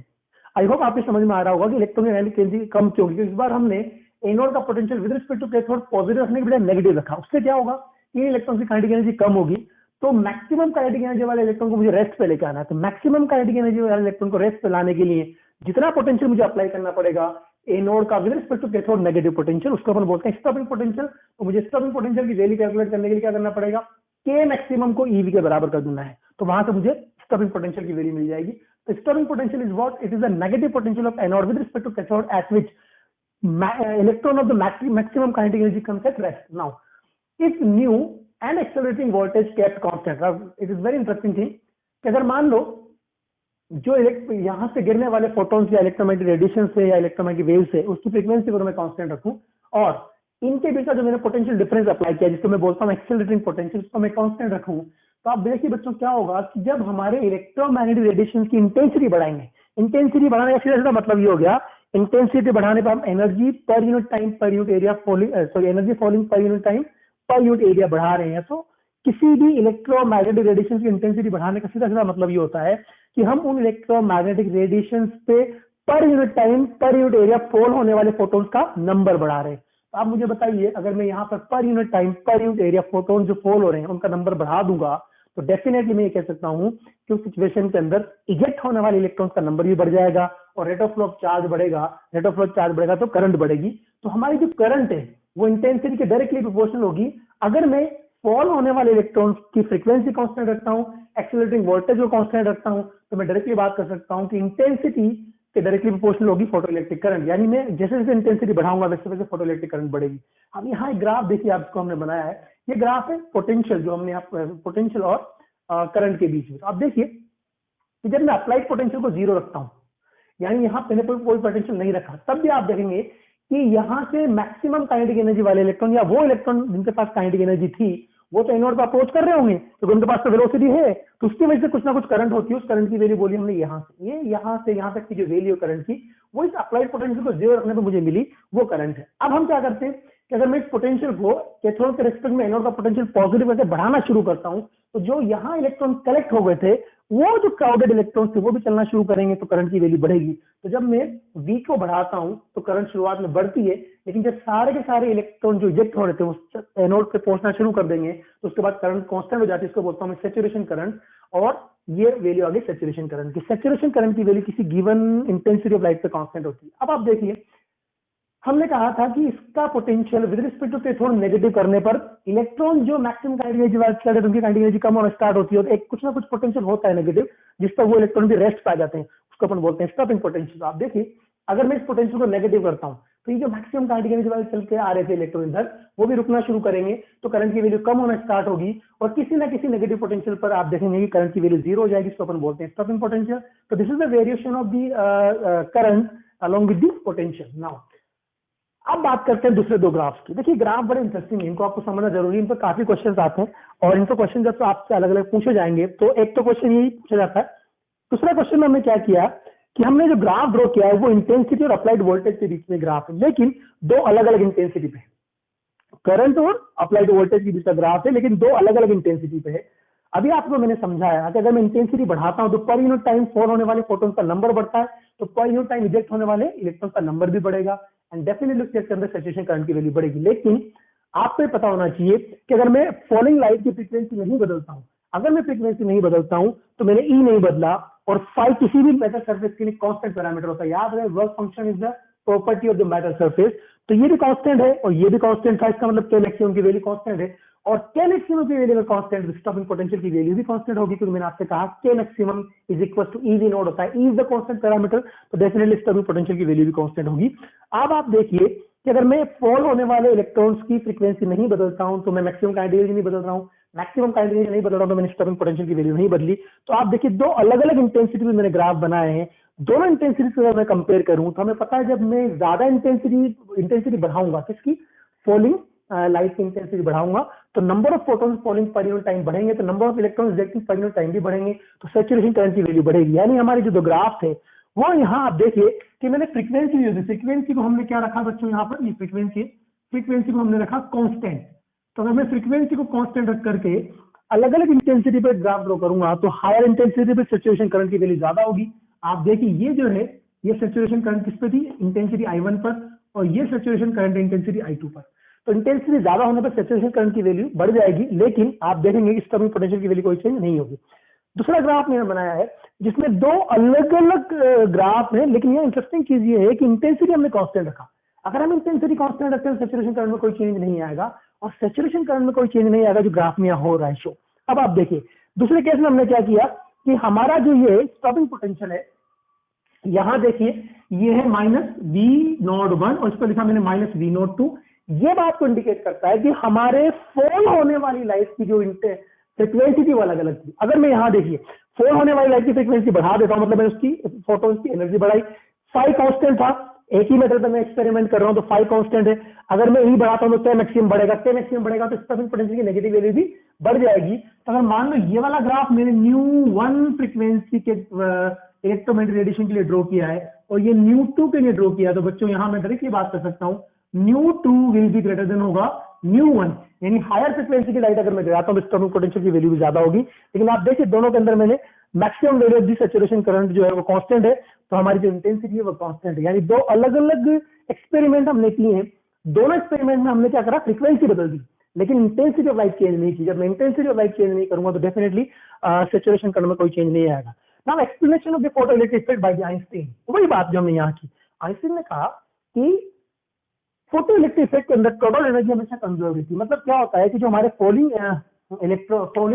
आई होप आपको समझ में आ रहा होगा कि इलेक्ट्रॉन की काइनेटिक एनर्जी कम क्यों होगी। इस बार हमने एनोड का potential with respect to cathode positive रखने के बजाय नेगेटिव रखा। उससे क्या होगा, इन इलेक्ट्रॉन की काइनेटिक एनर्जी कम होगी तो मैक्सिमम काइनेटिक एनर्जी वाले इलेक्ट्रॉन को मुझे रेस्ट पे लेकर आना है। तो मैक्सिमम काइनेटिक एनर्जी वाले इलेक्ट्रॉन को रेस्ट पे लाने के लिए जितना पोटेंशियल मुझे अप्लाई करना पड़ेगा एनोड का with respect to cathode negative potential, उसको अपन बोलते हैं स्टॉपिंग पोटेंशियल। तो मुझे स्टॉपिंग पोटेंशियल की वैल्यू कैलकुलेट करने के लिए क्या करना पड़ेगा, के मैक्सिमम को ईवी के बराबर कर देना है, तो वहां से मुझे स्टॉपिंग पोटेंशियल की वैल्यू मिल जाएगी। तो stopping potential is what, it is the negative potential of anode with respect to cathode at which electron of the maximum kinetic energy comes at rest. Now, if nu and accelerating voltage kept constant, it is very interesting thing कि अगर मान लो जो यहाँ से गिरने वाले photons या electromagnetic radiation से या इलेक्ट्रोमैग्नेटिक वेव से उसकी फ्रीक्वेंसी को मैं कांस्टेंट रखूं और इनके बीच का जो मैंने पोटेंशियल डिफरेंस अप्लाई किया जिसको मैं बोलता हूँ एक्सेलरेटिंग पोटेंशियल, उसको मैं कांस्टेंट रखूं, तो आप देखिए बच्चों क्या होगा कि जब हमारे इलेक्ट्रोमैग्नेटिक रेडिएशन की इंटेंसिटी बढ़ाएंगे, इंटेंसिटी बढ़ाने का सीधा सीधा मतलब ये हो गया, इंटेंसिटी बढ़ाने पर हम एनर्जी पर unit time per unit area falling, sorry energy falling पर unit time per unit area बढ़ा रहे हैं। तो किसी भी इलेक्ट्रोमैग्नेटिक रेडिएशन की इंटेंसिटी बढ़ाने का सीधा सीधा मतलब ये होता है कि हम उन इलेक्ट्रोमैग्नेटिक रेडिएशन पे पर unit time per unit area fall होने वाले फोटोन्स का नंबर बढ़ा रहे हैं। तो आप मुझे बताइए, अगर मैं यहाँ पर unit time per unit area photon जो फॉल हो रहे हैं उनका नंबर बढ़ा दूंगा, तो डेफिनेटली मैं ये कह सकता हूँ कि उस सिचुएशन के अंदर इजेक्ट होने वाले इलेक्ट्रॉन्स का नंबर भी बढ़ जाएगा और rate of flow of charge बढ़ेगा, रेट ऑफ फ्लो चार्ज बढ़ेगा तो करंट बढ़ेगी। तो हमारी जो करंट है वो इंटेंसिटी के डायरेक्टली प्रोपोर्शनल होगी। अगर मैं फॉल होने वाले इलेक्ट्रॉन्स की फ्रीक्वेंसी कांस्टेंट रखता हूँ, एक्सीलरेटिंग वोल्टेज को कांस्टेंट रखता हूँ, तो मैं डायरेक्टली बात कर सकता हूँ कि इंटेंसिटी के डायरेक्टली प्रोपोर्शनल होगी फोटो इलेक्ट्रिक करंट। यानी मैं जैसे जैसे इंटेंसिटी बढ़ाऊंगा वैसे वैसे फोटो इलेक्ट्रिक करंट बढ़ेगी। अब यहाँ एक ग्राफ देखिए आपको हमने बनाया है, ये ग्राफ है पोटेंशियल, जो हमने पोटेंशियल और करंट के बीच में। आप देखिए कि जब मैं अप्लाइड पोटेंशियल को 0 रखता हूँ, यानी यहाँ पे कोई पोटेंशियल नहीं रखा, तब भी आप देखेंगे कि यहाँ से मैक्सिमम काइनेटिक एनर्जी वाले इलेक्ट्रॉन या वो इलेक्ट्रॉन जिनके पास काइनेटिक एनर्जी थी वो तो एनोड पर अप्रोच कर रहे होंगे, तो उनके पास तो वेलोसिटी है, तो उसकी वजह से कुछ ना कुछ करंट होती है। उस करंट की वैल्यू बोली हमने यहाँ से यहाँ तक की जो वैल्यू करंट की वो इस अप्लाइड पोटेंशियल को 0 रखने पर मुझे मिली, वो करंट है। अब हम क्या करते हैं कि अगर मैं इस पोटेंशियल को कैथोड के रिस्पेक्ट में एनोड का पोटेंशियल पॉजिटिव करके बढ़ाना शुरू करता हूं, तो जो यहाँ इलेक्ट्रॉन कलेक्ट हो गए थे वो जो क्राउडेड इलेक्ट्रॉन थे वो भी चलना शुरू करेंगे, तो करंट की वैल्यू बढ़ेगी। तो जब मैं V को बढ़ाता हूं तो करंट शुरुआत में बढ़ती है, लेकिन जब सारे के सारे इलेक्ट्रॉन जो इजेक्ट हो रहे थे वो एनोड पे पहुंचना शुरू कर देंगे तो उसके बाद करंट कांस्टेंट हो जाती है। इसको बोलता हूं मैं सैचुरेशन करंट, और ये वैल्यू आ गई सैचुरेशन करंट की। सैचुरेशन करंट की वैल्यू किसी गिवन इंटेंसिटी ऑफ लाइट पे कांस्टेंट होती है। अब आप देखिए, हमने कहा था कि इसका potential with respect to cathode negative करने पर इलेक्ट्रॉन जो मैक्सिमम काइनेटिक एनर्जी वाले स्टेट है उनकी काइनेटिक एनर्जी कम होना स्टार्ट होती है, और एक कुछ ना कुछ पोटेंशियल होता है नेगेटिव जिस पर वो इलेक्ट्रॉन भी रेस्ट पा जाते हैं, उसको अपन बोलते हैं स्टॉपिंग पोटेंशियल। आप देखिए, अगर मैं इस पोटेंशियल को नेगेटिव करता हूँ तो ये जो मैक्सिमम काइनेटिक एनर्जी वाले चल के आ रहे थे इलेक्ट्रॉन इधर, वो भी रुकना शुरू करेंगे, तो करंट की वैल्यू कम होना स्टार्ट होगी, और किसी ना किसी नेगेटिव पोटेंशियल पर आप देखेंगे कि करंट की वैल्यू 0 हो जाएगी, इसको अपन बोलते हैं स्टॉपिंग पोटेंशियल। तो this is the variation of the current along with the potential. Now अब बात करते हैं दूसरे दो ग्राफ्स की। देखिए ग्राफ बड़े इंटरेस्टिंग है, इनको आपको समझना जरूरी है, इन पर काफी क्वेश्चंस आते हैं और इनको क्वेश्चन जब तो आपसे अलग अलग पूछे जाएंगे, तो एक तो क्वेश्चन यही पूछा जाता है। दूसरा क्वेश्चन में हमने क्या किया कि हमने जो ग्राफ ड्रॉ किया है वो इंटेंसिटी और अप्लाइड वोल्टेज के बीच में ग्राफ है, लेकिन दो अलग अलग इंटेंसिटी पे, करंट और अप्लाइड वोल्टेज के बीच का ग्राफ है, लेकिन दो अलग अलग इंटेंसिटी पे है। अभी आपको मैंने समझाया कि अगर मैं इंटेंसिटी बढ़ाता हूं तो पर यूनिट टाइम फॉल होने वाले फोटोन का नंबर बढ़ता है, तो पर यूनिट टाइम इजेक्ट होने वाले इलेक्ट्रॉन का नंबर भी बढ़ेगा, एंड डेफिनेटली उसके अंदर सैचुरेशन करंट की वैल्यू बढ़ेगी। लेकिन आपको ये पता होना चाहिए कि अगर मैं फॉलिंग लाइट की फ्रीक्वेंसी नहीं बदलता हूं, अगर मैं फ्रीक्वेंसी नहीं बदलता हूं तो मैंने ई नहीं बदला, और फाई किसी भी मेटल सरफेस के लिए कांस्टेंट पैरामीटर होता है। याद रहे, work function is the property of the metal surface, तो ये भी कांस्टेंट है और ये भी कांस्टेंट था, इसका मतलब के मैक्सिमम की वैल्यू कांस्टेंट है, और के मैक्सिमम की वैल्यू कांस्टेंट, स्टॉपिंग पोटेंशियल की वैल्यू भी कांस्टेंट होगी, क्योंकि मैंने आपसे कहा के maximum is equal to E V naught होता है, E is the constant parameter, तो डेफिनेटली स्टॉपिंग पोटेंशियल की वैल्यू भी कांस्टेंट होगी। अब आप देखिए कि अगर मैं फॉल होने वाले इलेक्ट्रॉन्स की फ्रीक्वेंसी नहीं बदलता हूं तो मैं मैक्सिमम काइनेटिक एनर्जी नहीं बदल रहा हूं, मैक्सिमम काइनेटिक एनर्जी नहीं बदल रहा हूं तो मैंने स्टॉपिंग पोटेंशियल की वैल्यू नहीं बदली। तो आप देखिए दो अलग अलग इंटेंसिटी में मैंने ग्राफ बनाए हैं, दोनों इंटेंसिटी से अगर मैं कंपेयर करूं तो हमें पता है जब मैं ज्यादा इंटेंसिटी बढ़ाऊंगा, किसकी, फॉलिंग लाइट की इंटेंसिटी बढ़ाऊंगा, तो नंबर ऑफ फोटॉन्स फॉलिंग पर यूनिट टाइम बढ़ेंगे, तो नंबर ऑफ इलेक्ट्रॉन्स इजेक्टिंग पर यूनिट टाइम भी बढ़ेंगे, तो सैचुरेशन करंट की वैल्यू बढ़ेगी। यानी हमारे जो दो ग्राफ थे वो यहाँ आप देखिए कि मैंने फ्रीक्वेंसी को हमने क्या रखा बच्चों, यहाँ पर ये फ्रीक्वेंसी को हमने रखा कांस्टेंट। तो अगर मैं फ्रीक्वेंसी को कांस्टेंट रख करके अलग अलग इंटेंसिटी पे ग्राफ ड्रॉ करूंगा तो हायर इंटेंसिटी पे सैचुरेशन करंट की वैल्यू ज्यादा होगी। आप देखिए ये जो है ये सैचुरेशन करंट किस पे थी, इंटेंसिटी I1 पर, और ये सैचुरेशन करंट इंटेंसिटी I2 पर। तो इंटेंसिटी ज्यादा होने पर सैचुरेशन करंट की वैल्यू बढ़ जाएगी, लेकिन आप देखेंगे इस स्टॉपिंग पोटेंशियल की वैल्यू कोई चेंज नहीं होगी। दूसरा ग्राफ मैंने बनाया है जिसमें दो अलग अलग ग्राफ है, लेकिन ये इंटरेस्टिंग चीज ये है कि इंटेंसिटी हमने कांस्टेंट रखा। अगर हम इंटेंसिटी कांस्टेंट रखते हैं सैचुरेशन करंट में कोई चेंज नहीं आएगा, और सैचुरेशन करंट में कोई चेंज नहीं आएगा जो ग्राफ में हो रहा है शो। अब आप देखिए दूसरे केस में हमने क्या किया कि हमारा जो ये स्टॉपिंग पोटेंशियल है, यहां देखिए ये है -V01 और इस पर लिखा मैंने -V02। ये बात को इंडिकेट करता है कि हमारे फॉल होने वाली लाइट की जो फ्रीक्वेंसी थी वो अलग अलग थी। अगर मैं यहाँ देखिए फॉल होने वाली लाइट की फ्रीक्वेंसी बढ़ा देता हूं, मतलब मैं उसकी फोटोन्स की एनर्जी बढ़ाई, फाई कांस्टेंट था, एक ही मेटल पे मैं एक्सपेरिमेंट कर रहा हूँ तो फाई कांस्टेंट है। अगर मैं ई बढ़ाता हूँ तो K मैक्सिमम बढ़ेगा, K मैक्सिमम बढ़ेगा तो स्टफिंग पोटेंशियल की नेगेटिव वैल्यू भी बढ़ जाएगी। तो अगर मान लो ये वाला ग्राफ मैंने ν1 फ्रीक्वेंसी के इलेक्ट्रोमैग्नेटिक रेडिएशन के लिए ड्रॉ किया है और ये ν2 के लिए ड्रॉ किया है, तो बच्चों यहाँ मैं डायरेक्टली बात कर सकता हूँ ν2 विल बी ग्रेटर देन होगा ν1, यानी हायर फ्रीक्वेंसी की लाइट अगर मैं गिराता हूँ तो स्टफिंग पोटेंशियल की वैल्यू भी ज्यादा होगी। लेकिन आप देखिए दोनों के अंदर मैंने maximum value of the saturation current जो है वो कांस्टेंट है, तो हमारी जो इंटेंसिटी है वो कांस्टेंट है। यानी दो अलग अलग एक्सपेरिमेंट हमने किए हैं, दोनों एक्सपेरिमेंट में हमने क्या करा, फ्रीक्वेंसी बदल दी, लेकिन इंटेंसिटी ऑफ लाइट चेंज नहीं की। जब मैं इंटेंसिटी ऑफ लाइट चेंज नहीं करूंगा तो डेफिनेटली सैचुरेशन करंट में कोई चेंज नहीं आएगा। Now explanation of the photoelectric effect bye Einstein, वही बात जो हमने यहाँ की। आइंस्टीन ने कहा कि फोटोइलेक्ट्रिक इफेक्ट के अंदर टोटल एनर्जी हमेशा कंजर्व रहती है। मतलब क्या होता है कि जो हमारे फॉलिंग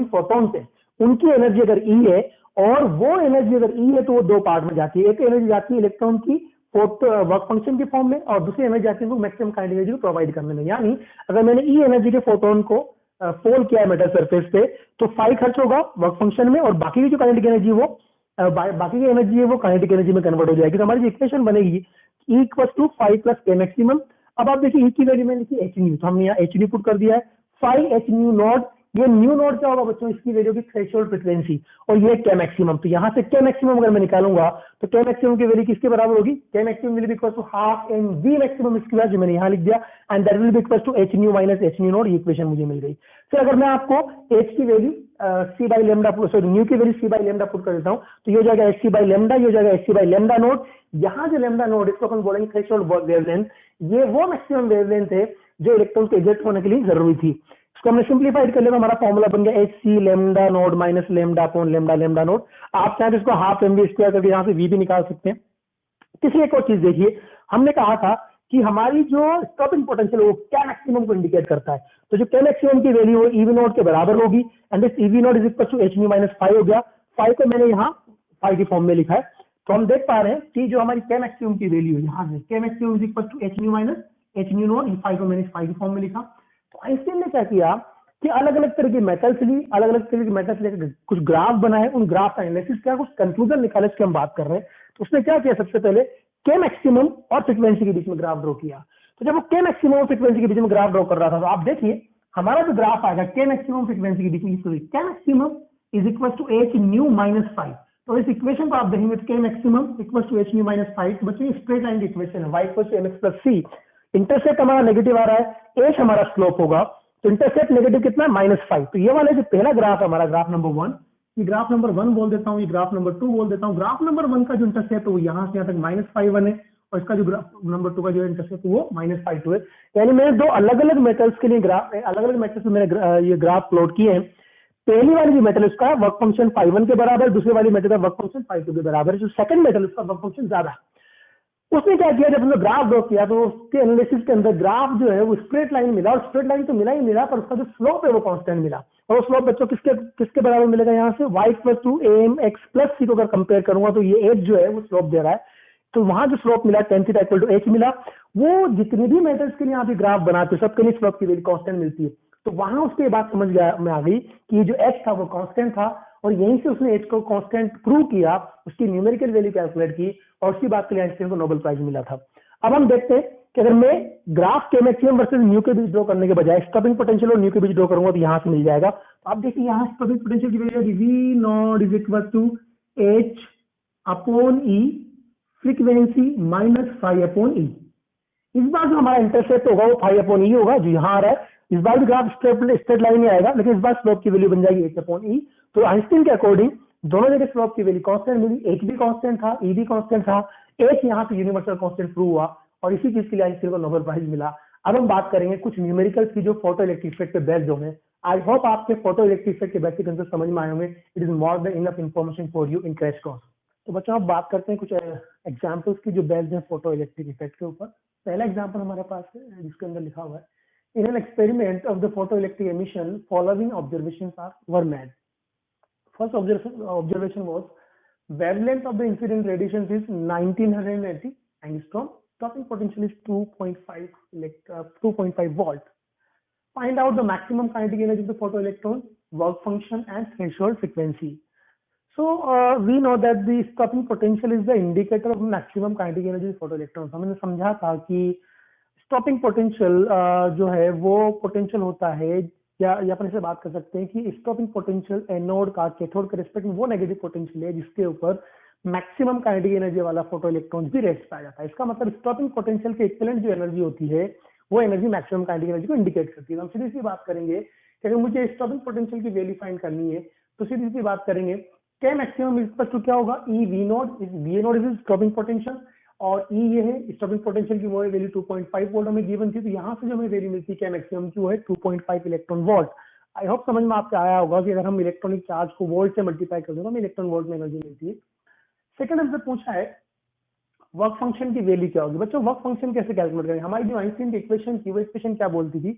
फोटॉन्स है उनकी एनर्जी अगर ई है और वो एनर्जी अगर ई है तो वो दो पार्ट में जाती है। एक एनर्जी जाती है इलेक्ट्रॉन की वर्क फंक्शन के फॉर्म में और दूसरी एनर्जी जाती है मैक्सिमम काइनेटिक एनर्जी को प्रोवाइड करने में। यानी अगर मैंने ई एनर्जी के फोटोन को फोल्ड किया है मेटल सरफेस पे तो फाई खर्च होगा वर्क फंक्शन में और बाकी की जो काइनेटिक एनर्जी वो बाकी की एनर्जी है वो काइनेटिक एनर्जी में कन्वर्ट हो जाएगी। तो हमारी इक्वेशन बनेगी E = 5 + K मैक्सिमम। अब आप देखिए E की वैल्यू में लिखी h न्यू, तो हमने यहाँ h न्यू पुट कर दिया है, 5h न्यू नॉट। ये न्यू नॉट क्या होगा बच्चों, इसकी वैल्यू की थ्रेशोल्ड फ्रीक्वेंसी, और ये K मैक्सिमम। तो यहाँ से K मैक्सिमम अगर मैं निकालूंगा तो K मैक्सिमम की वैल्यू किसके बराबर होगी, K maximum will be equal to half mv maximum square, जो मैंने यहाँ लिख दिया, and that will be equal to h nu minus h nu naught. ये इक्वेशन मुझे मिल गई। फिर अगर मैं आपको h की value c by lambda, sorry nu की value c by lambda put कर देता हूँ तो ये हो जाएगा hc बाई लेमडा, ये हो जाएगा hc बाई लेमडा नोट। यहाँ जो लेमडा नोट इसको अपन बोलेंगे थ्रेशोल्ड वेवलेंथ, ये वो मैक्सिमम वेवलेंथ है जो इलेक्ट्रॉन के एग्जिट होने के लिए जरूरी थी। इसको हमने सिंप्लीफाइड कर लिया तो हमारा फॉर्मूला बन गया hc lambda note minus lambda upon lambda lambda note. आप चाहे तो इसको हाफ mv स्क्वायर करके यहाँ से v भी निकाल सकते हैं। तीसरी एक और चीज देखिए, हमने कहा था कि हमारी जो स्टॉपिंग पोटेंशियल वो K मैक्सिमम को इंडिकेट करता है, तो जो K मैक्सिमम की वैल्यू वो EV नॉट के बराबर होगी, and this EV naught is equal to h nu minus 5 हो गया। 5 को मैंने यहाँ 5 की फॉर्म में लिखा है, तो हम देख पा रहे हैं कि जो हमारी K मैक्सिमम की वैल्यू है यहाँ से K maximum is equal to h nu minus h nu naught, 5 को मैंने 5 की फॉर्म में लिखा। तो आइंस्टीन ने क्या किया कि अलग अलग तरह की मेटल्स ली, अलग अलग तरह की मेटल्स लेकर कुछ ग्राफ बनाए, उन ग्राफ का एनालिसिस किया, कुछ कंक्लूजन निकाले, इसकी हम बात कर रहे हैं। तो उसने क्या किया, सबसे पहले K मैक्सिमम और फ्रीक्वेंसी के बीच में ग्राफ ड्रॉ किया। तो जब वो K मैक्सिमम और फ्रीक्वेंसी के बीच में ग्राफ ड्रॉ कर रहा था तो आप देखिए हमारा जो ग्राफ आएगा K मैक्सिमम फ्रीक्वेंसी के बीच में, K maximum is equal to h nu minus 5। तो इस इक्वेशन को आप देखेंगे तो K maximum equal to h nu minus 5। तो बच्चों ये स्ट्रेट लाइन की इक्वेशन है, y equal to mx plus c। Intercept हमारा नेगेटिव आ रहा है, h हमारा स्लोप होगा, तो इंटरसेप्ट नेगेटिव कितना है, -5। तो ये वाला जो पहला ग्राफ है हमारा, ग्राफ नंबर 1, ये ग्राफ नंबर 1 बोल देता हूँ, ये ग्राफ नंबर 2 बोल देता हूँ। ग्राफ नंबर 1 का जो इंटरसेप्ट है वो यहाँ से यहाँ तक -5 है, और इसका जो ग्राफ नंबर 2 का जो इंटरसेप्ट वो -5 है। यानी मैंने दो अलग अलग मेटल्स के लिए ग्राफ, अलग अलग मेटल्स में मैंने ये ग्राफ प्लॉट किए हैं। पहली वाली जो मेटल उसका वर्क फंक्शन 5 के बराबर, दूसरी वाली मेटल का वर्क फंक्शन 5 के बराबर है। जो सेकंड मेटल उसका वर्क फंक्शन ज्यादा है। उसने क्या किया, जब हमने ग्राफ ड्रॉ किया तो उसके एनालिसिस के अंदर ग्राफ जो है वो स्ट्रेट लाइन मिला, और स्ट्रेट लाइन तो मिला ही मिला, पर उसका जो स्लोप है वो कांस्टेंट मिला। और वो स्लोप बच्चों किसके बराबर मिलेगा, यहाँ से y equal to amx plus c को अगर कंपेयर करूंगा तो ये h जो है वो स्लोप दे रहा है। तो वहां जो स्लोप मिला tan theta equal to h मिला। वो जितने भी मेटल्स के लिए आप ग्राफ बनाते हो सबके लिए स्लोप की वैल्यू कांस्टेंट मिलती है। तो वहां उसके बात समझ में आ गई कि ये जो h था वो कांस्टेंट था, और यहीं से उसने h को कांस्टेंट प्रूव किया, उसकी न्यूमेरिकल वैल्यू कैलकुलेट की, और उसकी बात के लिए आइंस्टाइन को नोबेल प्राइज मिला था। अब हम देखते हैं कि अगर मैं graph K maximum versus new के बीच ड्रॉ करने के बजाय स्टॉपिंग पोटेंशियल और न्यू के बीच ड्रॉ करूंगा तो यहाँ से मिल जाएगा। तो आप देखिए यहाँ स्टॉपिंग पोटेंशियल की value V naught is equal to h upon e frequency minus 5 upon e। इस बार जो हमारा इंटरसेप्ट होगा वो 5 अपॉन e होगा, जो यहाँ आ रहा है। इस बार भी ग्राफ स्ट्रेट लाइन में आएगा, लेकिन इस बार स्लोप की वैल्यू बन जाएगी h अपॉन e। तो आइंस्टीन के अकॉर्डिंग दोनों जगह स्लोप की वैल्यू कांस्टेंट मिली, h भी कांस्टेंट था, e भी कांस्टेंट था, h यहाँ पे यूनिवर्सल कांस्टेंट प्रूव हुआ, और इसी चीज के लिए आइंस्टीन को नोबेल प्राइज मिला। अब हम बात करेंगे कुछ न्यूमेरिकल्स की जो फोटो इलेक्ट्रिक इफेक्ट पे बेस्ड होंगे। आई होप आपके फोटो इलेक्ट्रिक इफेक्ट के बेसिक कंसेप्ट समझ में आए होंगे। It is more than enough information for you in crash course. तो बच्चों आप बात करते हैं कुछ एग्जांपल्स की जो बेस्ड है फोटो इलेक्ट्रिक इफेक्ट के ऊपर। पहला एग्जांपल हमारे पास है जिसके अंदर लिखा हुआ है, in an experiment of the photo electric emission following observations were made. First observation was wavelength of the incident radiation is 1980 angstrom. Stopping potential is 2.5 volt. Find out the maximum kinetic energy of the photoelectron, work function, and threshold frequency. So we know that the stopping potential is the indicator of maximum kinetic energy of photoelectrons. हमने समझा था कि stopping potential जो है वो potential होता है, या अपन इसे बात कर सकते हैं कि स्टॉपिंग पोटेंशियल एनोड का कैथोड के रिस्पेक्ट में वो नेगेटिव पोटेंशियल है जिसके ऊपर मैक्सिमम काइनेटिक एनर्जी वाला फोटो इलेक्ट्रॉन्स भी रेस्ट पाया जाता है। इसका मतलब स्टॉपिंग पोटेंशियल के इक्विवेलेंट जो एनर्जी होती है वो एनर्जी मैक्सिमम काइनेटिक एनर्जी को इंडिकेट करती है। हम सीधी सी बात करेंगे कि अगर मुझे स्टॉपिंग पोटेंशियल की वैल्यू फाइंड करनी है तो सीधी सी बात करेंगे के मैक्सिमम इक्वल टू क्या होगा, E V naught. V naught is stopping potential और ई ये है स्टॉपिंग पोटेंशियल की, वो वैल्यू 2.5 वोल्ट हमें गिवन थी। तो यहाँ से जो हमें वैल्यू मिलती है के मैक्सिमम की वो है 2.5 इलेक्ट्रॉन वोल्ट। आई होप समझ में आपको आया होगा कि अगर हम इलेक्ट्रॉनिक चार्ज को वोल्ट से मल्टीप्लाई कर दें तो हमें इलेक्ट्रॉन वोल्ट में एनर्जी मिलती है। सेकंड हमसे पूछा है वर्क फंक्शन की वैल्यू क्या होगी। बच्चों वर्क फंक्शन कैसे कैलकुलेट करेंगे? हमारी जो आइंस्टीन की इक्वेशन थी वो इक्वेशन क्या बोलती थी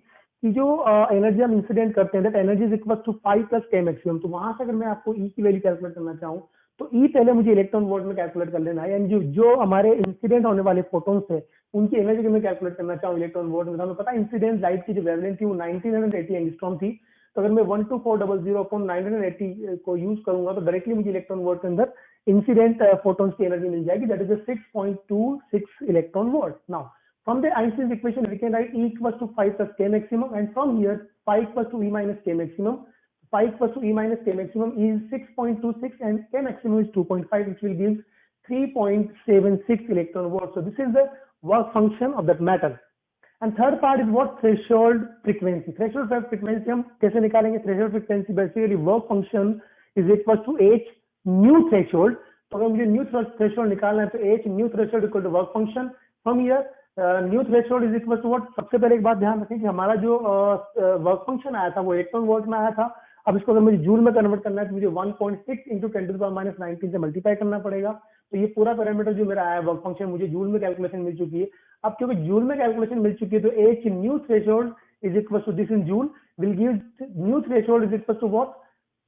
कि जो एनर्जी हम इंसिडेंट करते हैं that energy is equal to 5 plus K maximum. तो वहां से अगर मैं आपको ई की वैल्यू कैलकुलेट करना चाहूँ तो ई पहले मुझे इलेक्ट्रॉन वोल्ट में कैलकुलेट कर लेना है, यानी जो हमारे इंसिडेंट होने वाले फोटोन्स है उनकी एनर्जी में कैलकुलेट करना चाहूँ इलेक्ट्रॉन वोल्ट में। हमें पता है इंसिडेंट लाइट की जो वेवलेंथ थी वो 1980 एंगस्ट्रॉम थी। तो अगर मैं 12400/980 को यूज करूंगा तो डायरेक्टली मुझे इलेक्ट्रॉन वोल्ट के अंदर इंसिडेंट फोटोन्स की एनर्जी मिल जाएगी, that is 6.26 electron volt. Now from the Einstein's equation we can write E equals to 5 plus K maximum, and from here 5 equals to E minus K maximum. 5 equals to E minus K maximum is 6.26 and K maximum is 2.5, which will give 3.76 electron volts. So this is the work function of that matter. And third part is what? Threshold frequency. Threshold frequency हम कैसे निकालेंगे? Threshold frequency basically work function is equal to H new threshold. तो अगर मुझे new threshold निकालना है तो H new threshold equal to work function. From here nu threshold is equal to what? सबसे पहले एक बात ध्यान रखें कि हमारा जो वर्क फंक्शन आया था वो इलेक्ट्रॉन वोल्ट में आया था। अब इसको अगर मुझे जूल में कन्वर्ट करना है तो मुझे 1.6 इंटू 10⁻⁻19 से मल्टीप्लाई करना पड़ेगा। तो ये पूरा पैरामीटर जो मेरा आया वर्क फंक्शन मुझे जूल में कैलकुलेशन मिल चुकी है। अब क्योंकि जूल में कैलकुलेशन मिल चुकी है तो H nu threshold is equal to this in joule will give nu threshold is equal to what?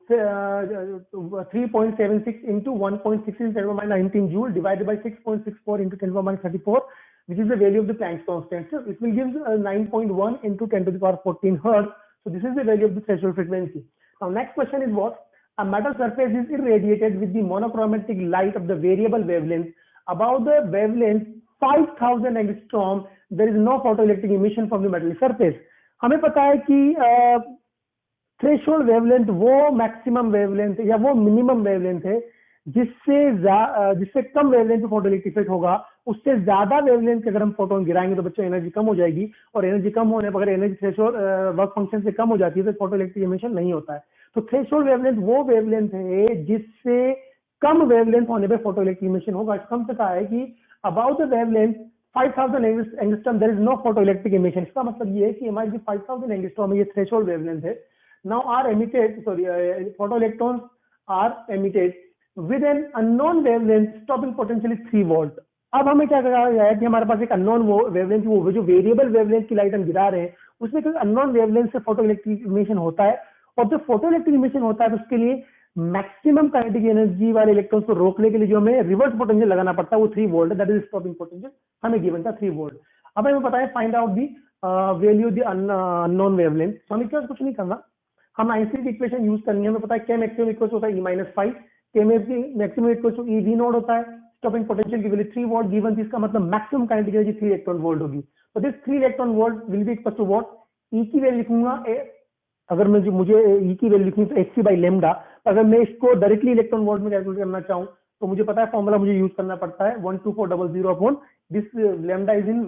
3.76 into 1.6 into 10⁻19 joule divided by 6.64 into 10⁻34, which is the value of the Planck's constant. So it will give 9.1 into 10 to the power 14 hertz. So this is the value of the threshold frequency. Now next question is what? A metal surface is irradiated with the monochromatic light of the variable wavelength. Above the wavelength 5000 angstrom, there is no photoelectric emission from the metal surface. हमें पता है कि threshold wavelength वो maximum wavelength या वो minimum wavelength है जिससे कम wavelength पे फोटोइलेक्ट्रिक इफेक्ट होगा। उससे ज्यादा वेवलेंथ के अगर हम फोटोन गिराएंगे तो बच्चों एनर्जी कम हो जाएगी, और एनर्जी कम होने पर अगर एनर्जी थ्रेशोल्ड वर्क फंक्शन से कम हो जाती है तो फोटोइलेक्ट्रिक इमिशन नहीं होता है। तो थ्रेशोल्ड वेवलेंथ वो वेवलेंथ है जिससे कम वेवलेंथ होने पर फोटोइलेक्ट्रिक इमिशन होगा। इसका मतलब कहा है कि about the wavelength 5000 angstrom there is no photoelectric emission. इसका मतलब ये है कि हमारी जो 5000 एंगस्ट्रॉम है ये थ्रेशोल्ड वेवलेंथ है। Now are emitted, photoelectrons are emitted with an unknown wavelength. Stopping potential is 3 volt. अब हमें क्या कहा गया है कि हमारे पास एक अननोन वेवलेंथ, वो जो वेरिएबल वेवलेंथ की लाइट हम गिरा रहे हैं उसमें कोई अननोन वेवलेंथ से फोटोइलेक्ट्रिक इमिशन होता है, और जो फोटोइलेक्ट्रिक इमिशन होता है तो उसके लिए मैक्सिमम काइनेटिक एनर्जी वाले इलेक्ट्रॉन्स को रोकने के लिए जो हमें रिवर्स पोटेंशियल लगाना पड़ता है वो 3 वोल्ट है, दैट इज स्टॉपिंग पोटेंशियल हमें गिवन था 3 वोल्ट। अब हमें पता है find out the value the unknown wavelength. तो हमें क्या कुछ नहीं करना, हम आइंस्टीन की इक्वेशन यूज करनी है। हमें पता है के मैक्सिमम इक्वल होता है E-5, के maximum equal to E V naught होता है, स्टॉपिंग पोटेंशियल की वैल्यू 3 वोल्ट गिवन थी, इसका मतलब maximum kinetic energy 3 electron volt होगी। तो this 3 electron volt will be equal to what? E की वैल्यू लिखूंगा, अगर मुझे ई की वैल्यू लिखनी तो hc/λ। अगर मैं इसको डायरेक्टली इलेक्ट्रॉन वोल्ट में कैलकुलेट करना चाहूँ तो मुझे पता है फॉर्मूला मुझे यूज करना पड़ता है 12400 upon this lambda is in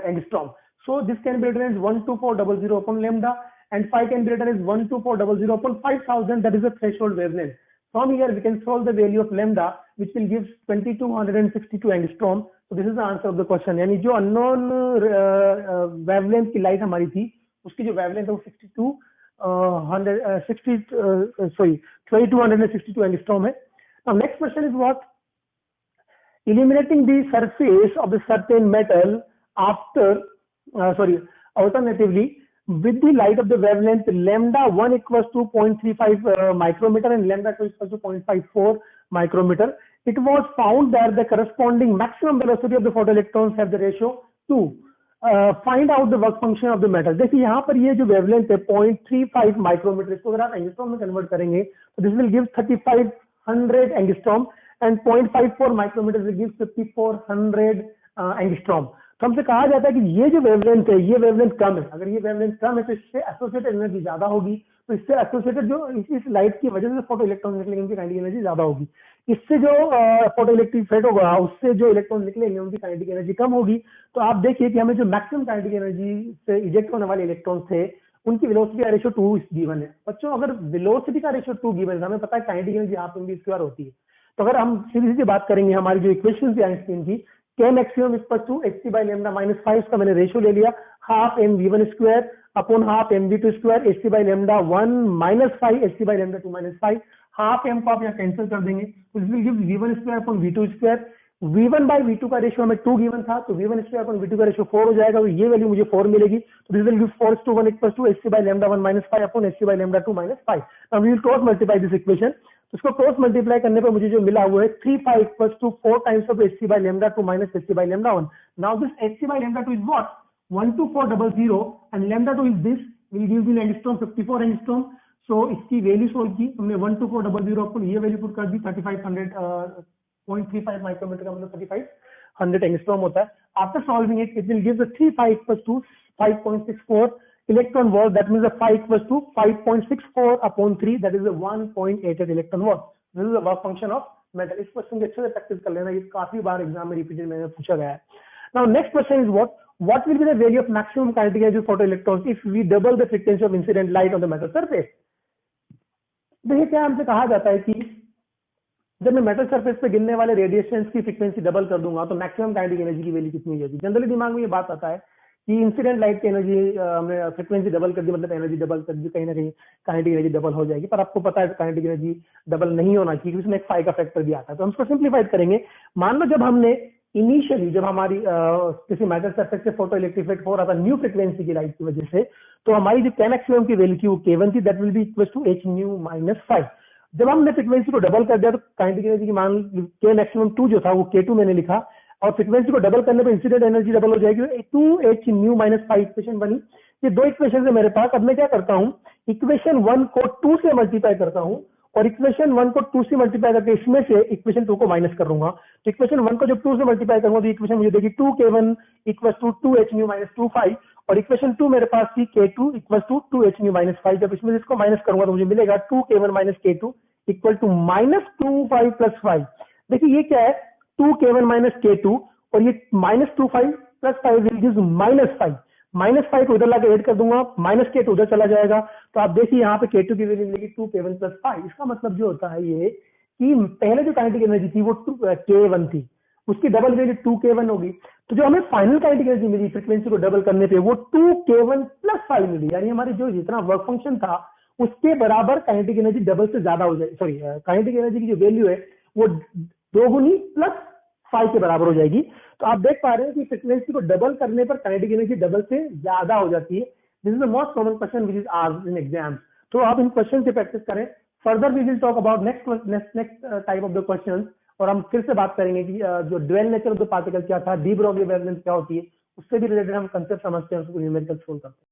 angstrom. So this can be written as 12400 upon lambda, and phi can be written as 12400 upon 5000, that is the threshold wavelength. From here we can solve the value of lambda, which will give 2262 angstrom. So this is the answer of the question. यानी जो unknown wavelength की light हमारी थी उसकी जो wavelength है वो 2262 angstrom है। Now next question is what? Illuminating the surface of the certain metal after alternatively with the light of the wavelength lambda 1 equals to 0.35 micrometer and lambda 2 equals to 0.54 micrometer. It was found that the corresponding maximum velocity of the photoelectrons have the ratio 2. Find out the work function of the metal. देखिए यहाँ पर ये जो wavelength है 0.35 micrometer, इसको अगर आप angstrom में कन्वर्ट करेंगे तो this will give 35 100 angstrom and 0.54 micrometer will give 5400 angstrom. तो हमसे कहा जाता है कि ये जो वेवलेंथ है ये वेवलेंथ कम है, अगर ये वेवलेंथ कम है तो इससे एसोसिएटेड एनर्जी ज्यादा होगी, तो इससे एसोसिएटेड जो इस लाइट की वजह से फोटो इलेक्ट्रॉन निकलेंगे उनकी काइनेटिक एनर्जी ज्यादा होगी, इससे जो फोटो इलेक्ट्रिक इफेक्ट होगा उससे जो इलेक्ट्रॉन निकलेंगे उनकी काइनेटिक एनर्जी कम होगी। तो आप देखिए कि हमें जो मैक्सिमम काइनेटिक एनर्जी से इजेक्ट होने वाले इलेक्ट्रॉन थे उनकी वेलोसिटी का रेशियो 2 गिवन है। बच्चों अगर वेलोसिटी का रेशियो 2 गिवन है, हमें पता है kinetic energy half M V square होती है, तो अगर हम सीधी सीधी बात करेंगे हमारी जो इक्वेशन थी आइंस्टीन की, k maximum equal to hc by lambda minus 5 का मैंने रेशियो ले लिया, half M V one square upon half M V two square hc by lambda 1 minus 5 hc by lambda 2 minus 5, half M को आप यहाँ cancel कर देंगे तो this will give v1 square upon v2 square. v1 by v2 का ratio हमें 2 given था, तो v1 स्क्वायर अपॉन v2 का रेशियो 4 हो जाएगा, तो ये वैल्यू मुझे 4 मिलेगी, तो this will give 4:1 equal to hc by lambda 1 minus 5 upon hc by lambda 2 minus 5। Now we will cross multiply this equation, इसको क्रॉस मल्टीप्लाई करने पर मुझे जो मिला वो है 3 equal to 4 times of hc by lambda 2 minus hc by lambda 1। Now this hc by lambda 2 is what 12400 and lambda 2 is this will give in angstrom 54 angstrom. So इसकी value solve की हमने 12400 को ये वैल्यू पुट कर दी 3500 0.35 micrometer का मतलब 3500 angstrom होता है। After solving it will give the 3 equal to 5.64 electron volt, that means the phi equals to 5.64 upon 3, that is a 1.88 electron volt. This is the work function of metal. इस question के अच्छे से practice कर लेना, ये काफी बार exam में repeated में पूछा गया है। Now next question is what will be the value of maximum kinetic energy of photoelectrons if we double the frequency of incident light on the metal surface? देखिए क्या हमसे कहा जाता है कि जब मैं मेटल सरफेस पे गिरने वाले रेडिएशन की फ्रीक्वेंसी डबल कर दूंगा तो मैक्सिमम काइनेटिक एनर्जी की वैल्यू कितनी हो जाएगी। जनरली दिमाग में ये बात आता है कि इंसिडेंट लाइट की एनर्जी हमने फ्रीक्वेंसी डबल कर दी मतलब एनर्जी डबल कर दी, कहीं ना कहीं काइनेटिक एनर्जी डबल हो जाएगी, पर आपको पता है काइनेटिक एनर्जी डबल नहीं होना चाहिए, उसमें एक फाई का फैक्टर भी आता है। तो हम इसको सिंप्लीफाइड करेंगे। मान लो जब हमने इनिशियली जब हमारी किसी मेटल सरफेस से फोटो इलेक्ट्रिक इफेक्ट हो रहा था न्यू फ्रीक्वेंसी की लाइट की वजह से, तो हमारी जो k मैक्सिमम की वैल्यू थी वो k1 थी, that will be equal to h nu minus 5। जब हमने फ्रीक्वेंसी को डबल कर दिया तो काइनेटिक एनर्जी की मान k मैक्सिमम 2 जो था वो k2 मैंने लिखा, और फ्रीक्वेंसी को डबल करने पर इंसिडेंट एनर्जी डबल हो जाएगी, 2h न्यू माइनस 5 इक्वेशन बनी। ये दो इक्वेशन है मेरे पास। अब मैं क्या करता हूँ, इक्वेशन 1 को 2 से मल्टीप्लाई करता हूँ और इक्वेशन 1 को 2 से मल्टीप्लाई करके इसमें से इक्वेशन 2 को माइनस कर दूंगा। तो इक्वेशन 1 को जब 2 से मल्टीप्लाई करूंगा तो इक्वेशन मुझे देगी 2k1 equal to 2h new minus 25, और इक्वेशन 2 मेरे पास थी k2 equal to 2h new minus 5। जब इसमें इसको माइनस करूंगा तो मुझे मिलेगा 2k1 minus k2 equal to minus 25 plus 5। देखिए ये क्या है, 2k1 माइनस k2 और ये minus 25 plus 5 will give minus 5। Minus 5 को उधर लाके ऐड कर दूंगा, माइनस k2 उधर चला जाएगा, तो आप देखिए यहाँ पे k2 की वैल्यू मिलेगी 2k1 प्लस 5। इसका मतलब जो होता है ये कि पहले जो काइनेटिक एनर्जी थी वो k1 थी, उसकी डबल वैल्यू 2k1 होगी, तो जो हमें फाइनल काइनेटिक एनर्जी मिली फ्रीक्वेंसी को डबल करने पे वो 2k1 प्लस 5 मिली, यानी हमारी जो जितना वर्क फंक्शन था उसके बराबर काइनेटिक एनर्जी डबल से ज्यादा हो जाएगी। सॉरी, काइनेटिक एनर्जी की जो वैल्यू है वो 2 गुनी प्लस 5 के बराबर हो जाएगी। तो आप देख पा रहे हैं कि फ्रीक्वेंसी को डबल करने पर काइनेटिक एनर्जी डबल से ज्यादा हो जाती है। This is the most common question which is asked in exams. तो आप इन क्वेश्चन से प्रैक्टिस करें। Further we will talk about next type of the questions, और हम फिर से बात करेंगे कि जो dual nature of the particle क्या था, डी ब्रोगली वेवलेंथ क्या होती है, उससे भी रिलेटेड हम कंसेप्ट समझते हैं, उसको न्यूमेरिकल सोल्व करते हैं।